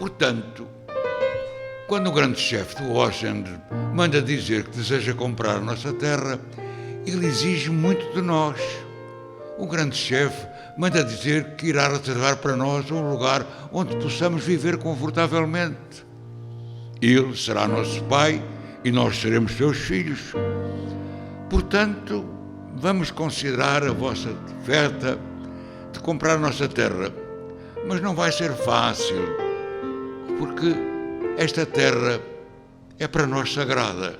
Portanto, quando o grande chefe de Washington manda dizer que deseja comprar a nossa terra, ele exige muito de nós. O grande chefe manda dizer que irá reservar para nós um lugar onde possamos viver confortavelmente. Ele será nosso pai e nós seremos seus filhos. Portanto, vamos considerar a vossa oferta de comprar a nossa terra. Mas não vai ser fácil, porque esta terra é para nós sagrada.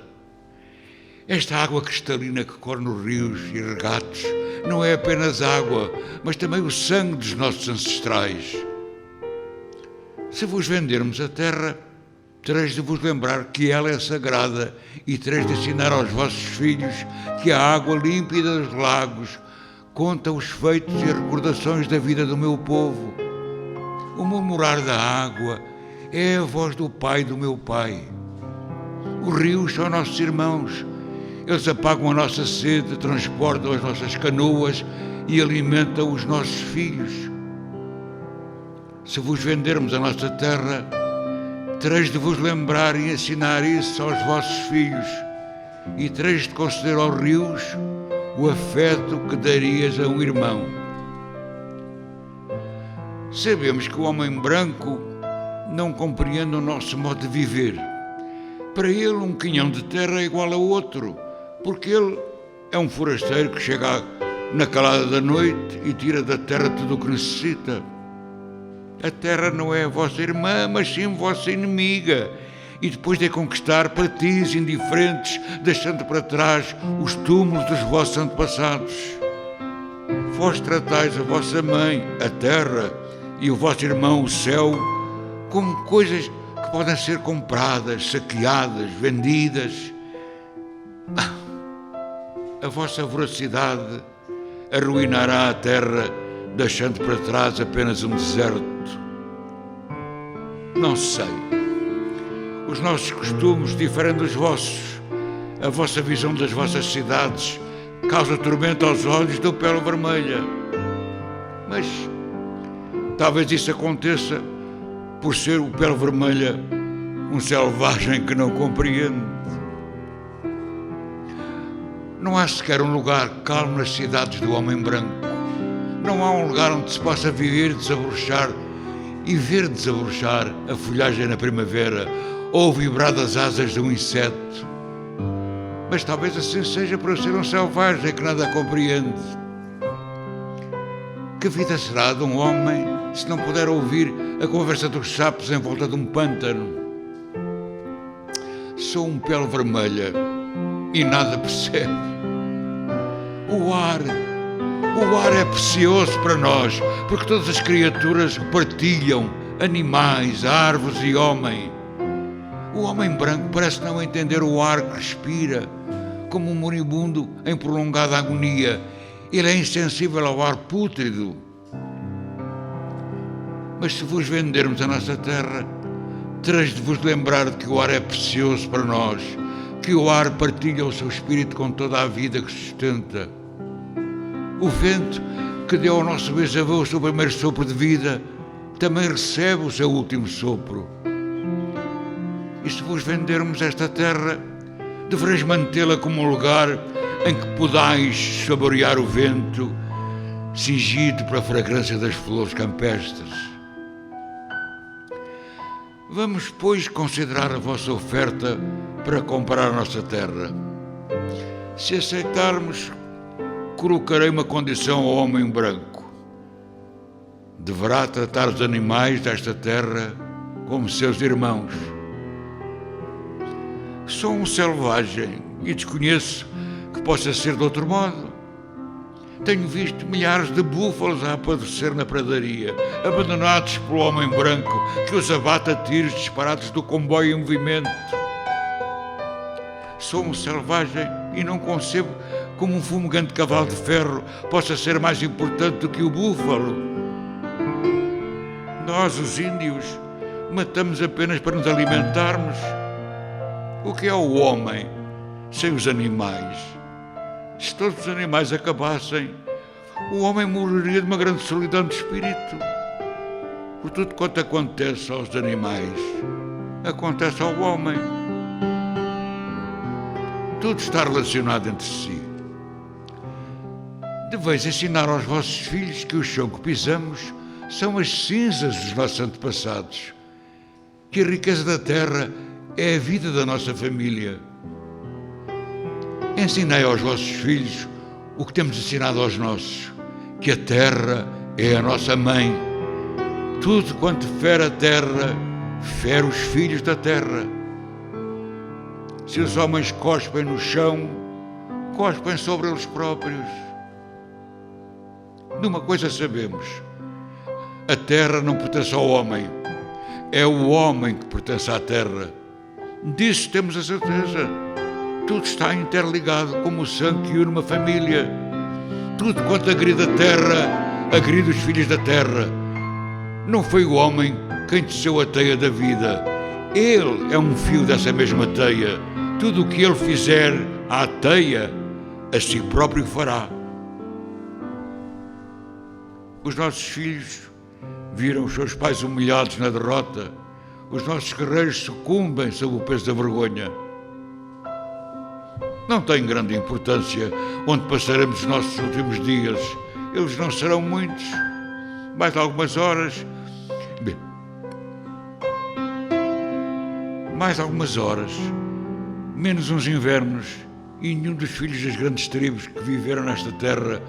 Esta água cristalina que corre nos rios e regatos não é apenas água, mas também o sangue dos nossos ancestrais. Se vos vendermos a terra, tereis de vos lembrar que ela é sagrada e tereis de ensinar aos vossos filhos que a água límpida dos lagos conta os feitos e as recordações da vida do meu povo. O murmurar da água é a voz do pai do meu pai. Os rios são nossos irmãos. Eles apagam a nossa sede, transportam as nossas canoas e alimentam os nossos filhos. Se vos vendermos a nossa terra, tereis de vos lembrar e ensinar isso aos vossos filhos, e tereis de conceder aos rios o afeto que darias a um irmão. Sabemos que o homem branco não compreende o nosso modo de viver. Para ele, um quinhão de terra é igual a outro, porque ele é um forasteiro que chega na calada da noite e tira da terra tudo o que necessita. A terra não é a vossa irmã, mas sim vossa inimiga, e depois de a conquistar, partis indiferentes, deixando para trás os túmulos dos vossos antepassados. Vós tratais a vossa mãe, a terra, e o vosso irmão, o céu, como coisas que podem ser compradas, saqueadas, vendidas. A vossa voracidade arruinará a terra, deixando para trás apenas um deserto. Não sei. Os nossos costumes diferem dos vossos. A vossa visão das vossas cidades causa tormento aos olhos do Pele Vermelha. Mas talvez isso aconteça por ser o Pele Vermelha um selvagem que não compreende. Não há sequer um lugar calmo nas cidades do homem branco. Não há um lugar onde se possa viver e desabrochar e ver desabrochar a folhagem na primavera ou vibrar das asas de um inseto. Mas talvez assim seja por eu ser um selvagem que nada compreende. Que vida será de um homem se não puder ouvir a conversa dos sapos em volta de um pântano? Sou um Pele Vermelha e nada percebe. O ar é precioso para nós, porque todas as criaturas o partilham, animais, árvores e homem. O homem branco parece não entender o ar que respira, como um moribundo em prolongada agonia. Ele é insensível ao ar pútrido. Mas se vos vendermos a nossa terra, tereis de vos lembrar de que o ar é precioso para nós, que o ar partilha o seu espírito com toda a vida que sustenta. O vento que deu ao nosso bisavô o seu primeiro sopro de vida também recebe o seu último sopro. E se vos vendermos esta terra, devereis mantê-la como um lugar em que podais saborear o vento, cingido pela fragrância das flores campestres. Vamos, pois, considerar a vossa oferta para comprar a nossa terra. Se aceitarmos, colocarei uma condição ao homem branco. Deverá tratar os animais desta terra como seus irmãos. Sou um selvagem e desconheço que possa ser de outro modo. Tenho visto milhares de búfalos a apodrecer na pradaria, abandonados pelo homem branco que os abate a tiros disparados do comboio em movimento. Sou um selvagem e não concebo como um fumegante cavalo de ferro possa ser mais importante do que o búfalo. Nós, os índios, matamos apenas para nos alimentarmos. O que é o homem sem os animais? Se todos os animais acabassem, o homem morreria de uma grande solidão de espírito. Por tudo quanto acontece aos animais, acontece ao homem. Tudo está relacionado entre si. Deveis ensinar aos vossos filhos que o chão que pisamos são as cinzas dos nossos antepassados, que a riqueza da terra é a vida da nossa família. Ensinai aos vossos filhos o que temos ensinado aos nossos, que a terra é a nossa mãe. Tudo quanto fere a terra, fere os filhos da terra. Se os homens cospem no chão, cospem sobre eles próprios. De uma coisa sabemos: a terra não pertence ao homem, é o homem que pertence à terra. Disso temos a certeza. Tudo está interligado como o sangue que une uma família. Tudo quanto agride a terra, agride os filhos da terra. Não foi o homem quem teceu a teia da vida. Ele é um fio dessa mesma teia. Tudo o que ele fizer à teia, a si próprio fará. Os nossos filhos viram os seus pais humilhados na derrota. Os nossos guerreiros sucumbem sob o peso da vergonha. Não tem grande importância onde passaremos os nossos últimos dias. Eles não serão muitos, mais algumas horas. Bem, mais algumas horas, menos uns invernos, e nenhum dos filhos das grandes tribos que viveram nesta terra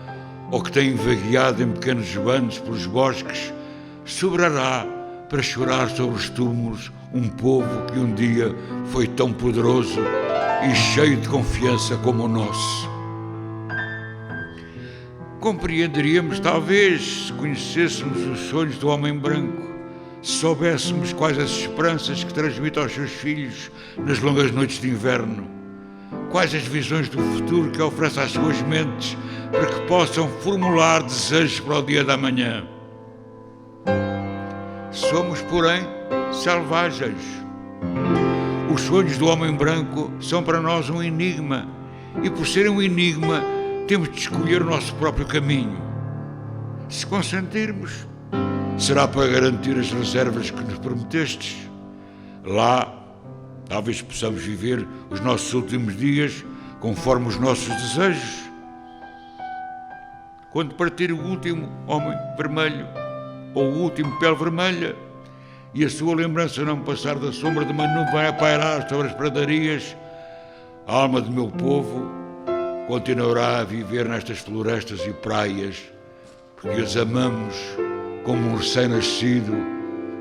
ou que têm vagueado em pequenos bandos pelos bosques sobrará para chorar sobre os túmulos um povo que um dia foi tão poderoso e cheio de confiança como o nosso. Compreenderíamos, talvez, se conhecêssemos os sonhos do homem branco, se soubéssemos quais as esperanças que transmite aos seus filhos nas longas noites de inverno, quais as visões do futuro que oferece às suas mentes para que possam formular desejos para o dia da manhã. Somos, porém, selvagens. Os sonhos do homem branco são para nós um enigma, e por serem um enigma, temos de escolher o nosso próprio caminho. Se consentirmos, será para garantir as reservas que nos prometestes. Lá, talvez possamos viver os nossos últimos dias conforme os nossos desejos. Quando partir o último homem vermelho, ou o último pele vermelha, e a sua lembrança não passar da sombra de uma nuvem a pairar sobre as pradarias, a alma do meu povo continuará a viver nestas florestas e praias, porque as amamos como um recém-nascido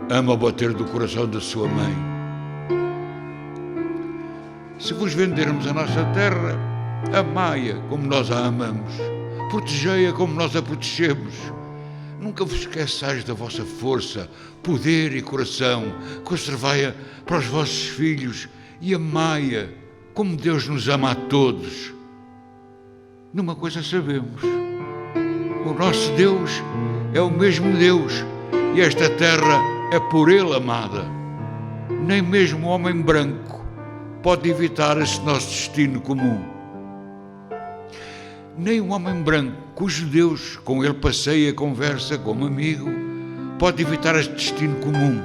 ama o bater do coração da sua mãe. Se vos vendermos a nossa terra, amai-a como nós a amamos, protegei-a como nós a protegemos. Nunca vos esqueçais da vossa força, poder e coração. Conservai-a para os vossos filhos e amai-a como Deus nos ama a todos. Numa coisa sabemos: o nosso Deus é o mesmo Deus e esta terra é por Ele amada. Nem mesmo o homem branco pode evitar esse nosso destino comum. Nem o homem branco, cujo Deus com ele passeia e conversa como amigo, pode evitar este destino comum.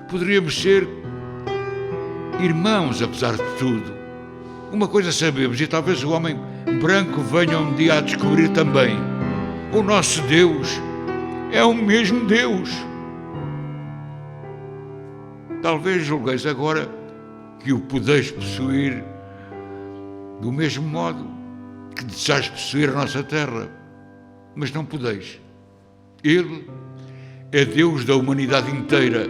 Poderíamos ser irmãos, apesar de tudo. Uma coisa sabemos, e talvez o homem branco venha um dia a descobrir também: o nosso Deus é o mesmo Deus. Talvez julgueis agora que o podeis possuir do mesmo modo que desejais possuir a nossa terra, mas não podeis. Ele é Deus da humanidade inteira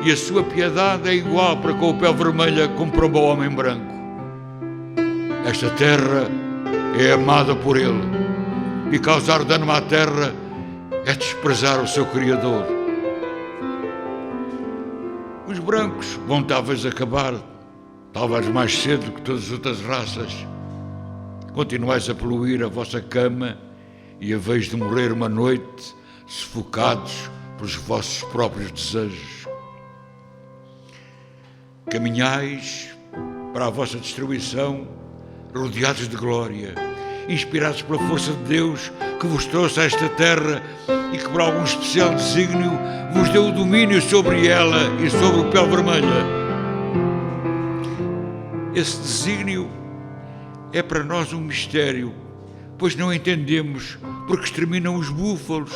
e a sua piedade é igual para com o pele vermelha como para o homem branco. Esta terra é amada por Ele e causar dano à terra é desprezar o seu Criador. Os brancos vão talvez acabar, talvez mais cedo que todas as outras raças. Continuais a poluir a vossa cama e a vez de morrer uma noite sufocados pelos vossos próprios desejos. Caminhais para a vossa destruição rodeados de glória, inspirados pela força de Deus que vos trouxe a esta terra e que por algum especial desígnio vos deu o domínio sobre ela e sobre o pele vermelha. Esse desígnio é para nós um mistério, pois não entendemos porque exterminam os búfalos,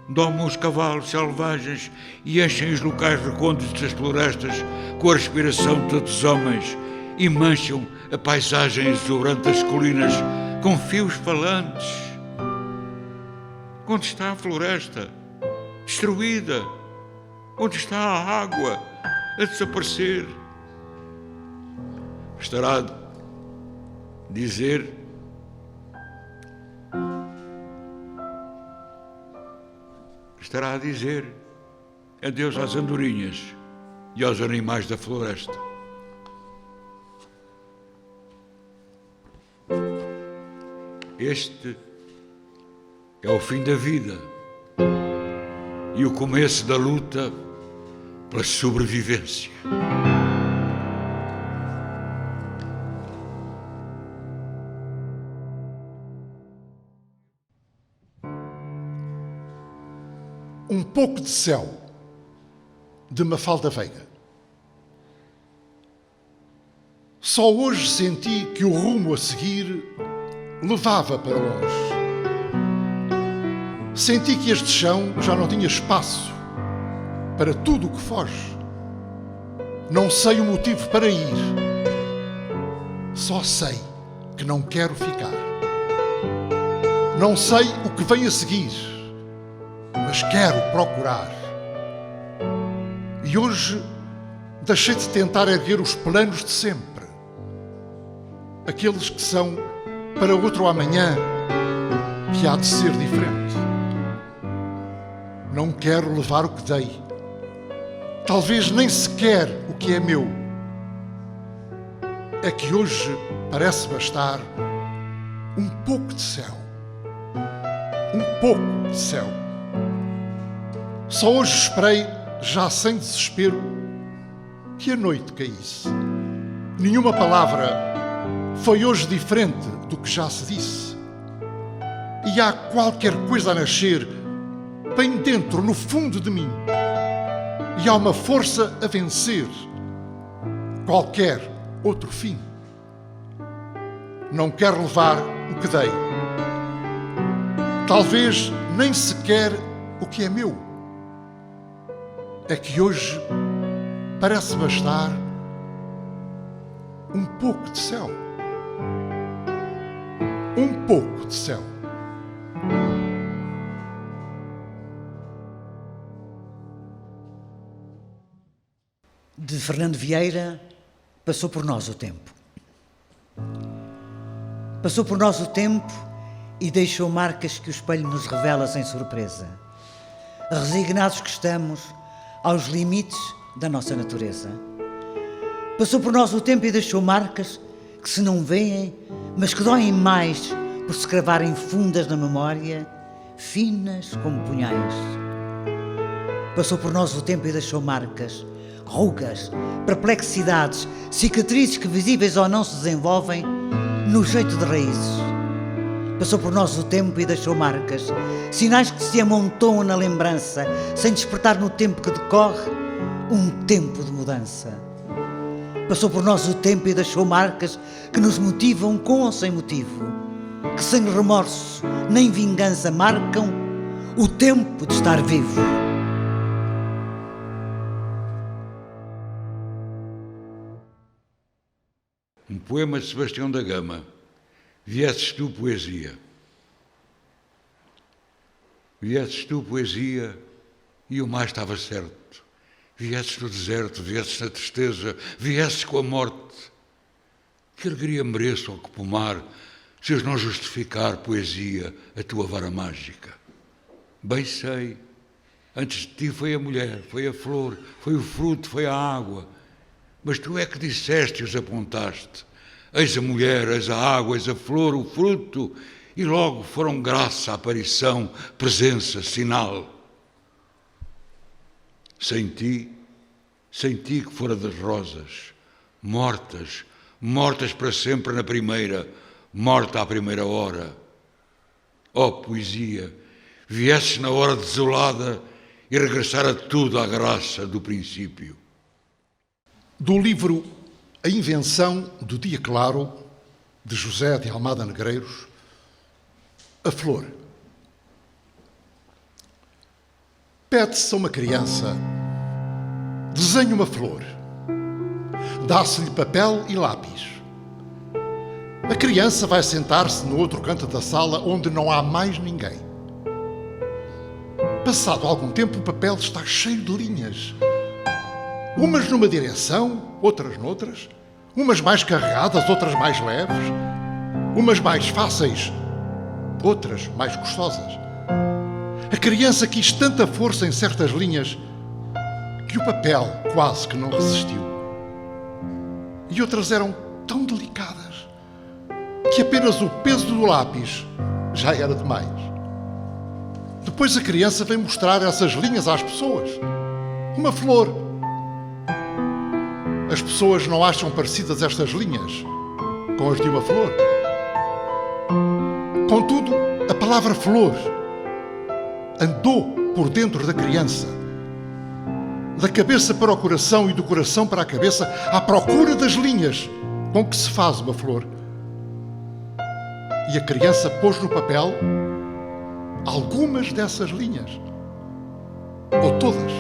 domam os cavalos selvagens e enchem os locais recônditos das florestas com a respiração de todos os homens e mancham a paisagem exuberante das colinas com fios falantes. Onde está a floresta? Destruída. Onde está a água? A desaparecer. Estará a dizer: adeus às andorinhas e aos animais da floresta. Este é o fim da vida e o começo da luta pela sobrevivência. Um pouco de céu, de Mafalda Veiga. Só hoje senti que o rumo a seguir levava para longe. Senti que este chão já não tinha espaço para tudo o que foge. Não sei o motivo para ir. Só sei que não quero ficar. Não sei o que vem a seguir, mas quero procurar. E hoje deixei de tentar erguer os planos de sempre. Aqueles que são para outro amanhã, que há de ser diferente. Não quero levar o que dei. Talvez nem sequer o que é meu. É que hoje parece bastar um pouco de céu. Um pouco de céu. Só hoje esperei, já sem desespero, que a noite caísse. Nenhuma palavra foi hoje diferente do que já se disse. E há qualquer coisa a nascer bem dentro, no fundo de mim. E há uma força a vencer qualquer outro fim. Não quero levar o que dei. Talvez nem sequer o que é meu. É que hoje parece bastar um pouco de céu. Um pouco de céu. De Fernando Vieira, passou por nós o tempo. Passou por nós o tempo e deixou marcas que o espelho nos revela sem surpresa. Resignados que estamos aos limites da nossa natureza. Passou por nós o tempo e deixou marcas que se não veem, mas que doem mais por se cravarem fundas na memória, finas como punhais. Passou por nós o tempo e deixou marcas, rugas, perplexidades, cicatrizes que visíveis ou não se desenvolvem no jeito de raízes. Passou por nós o tempo e deixou marcas, sinais que se amontoam na lembrança, sem despertar no tempo que decorre um tempo de mudança. Passou por nós o tempo e deixou marcas que nos motivam com ou sem motivo, que sem remorso nem vingança marcam o tempo de estar vivo. Um poema de Sebastião da Gama. Viesses tu, poesia. Viesses tu, poesia, e o mais estava certo. Viesses no deserto, viesses na tristeza, viesses com a morte. Que alegria mereço ao que pomar, se eu não justificar, poesia, a tua vara mágica. Bem sei, antes de ti foi a mulher, foi a flor, foi o fruto, foi a água. Mas tu é que disseste e os apontaste. Eis a mulher, eis a água, eis a flor, o fruto, e logo foram graça, aparição, presença, sinal. Sem ti que fora das rosas, mortas, mortas para sempre na primeira, morta à primeira hora. Ó poesia, viesses na hora desolada e regressara tudo à graça do princípio. Do livro A Invenção do Dia Claro, de José de Almada Negreiros, a flor. Pede-se a uma criança, desenhe uma flor. Dá-se-lhe papel e lápis. A criança vai sentar-se no outro canto da sala onde não há mais ninguém. Passado algum tempo, o papel está cheio de linhas. Umas numa direção, outras noutras, umas mais carregadas, outras mais leves, umas mais fáceis, outras mais gostosas. A criança quis tanta força em certas linhas que o papel quase que não resistiu. E outras eram tão delicadas que apenas o peso do lápis já era demais. Depois a criança veio mostrar essas linhas às pessoas. Uma flor as pessoas não acham parecidas estas linhas com as de uma flor. Contudo, a palavra flor andou por dentro da criança, da cabeça para o coração e do coração para a cabeça, à procura das linhas com que se faz uma flor. E a criança pôs no papel algumas dessas linhas, ou todas.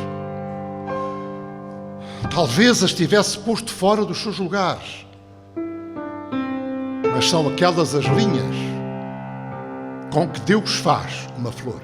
Talvez as tivesse posto fora dos seus lugares, mas são aquelas as linhas com que Deus faz uma flor.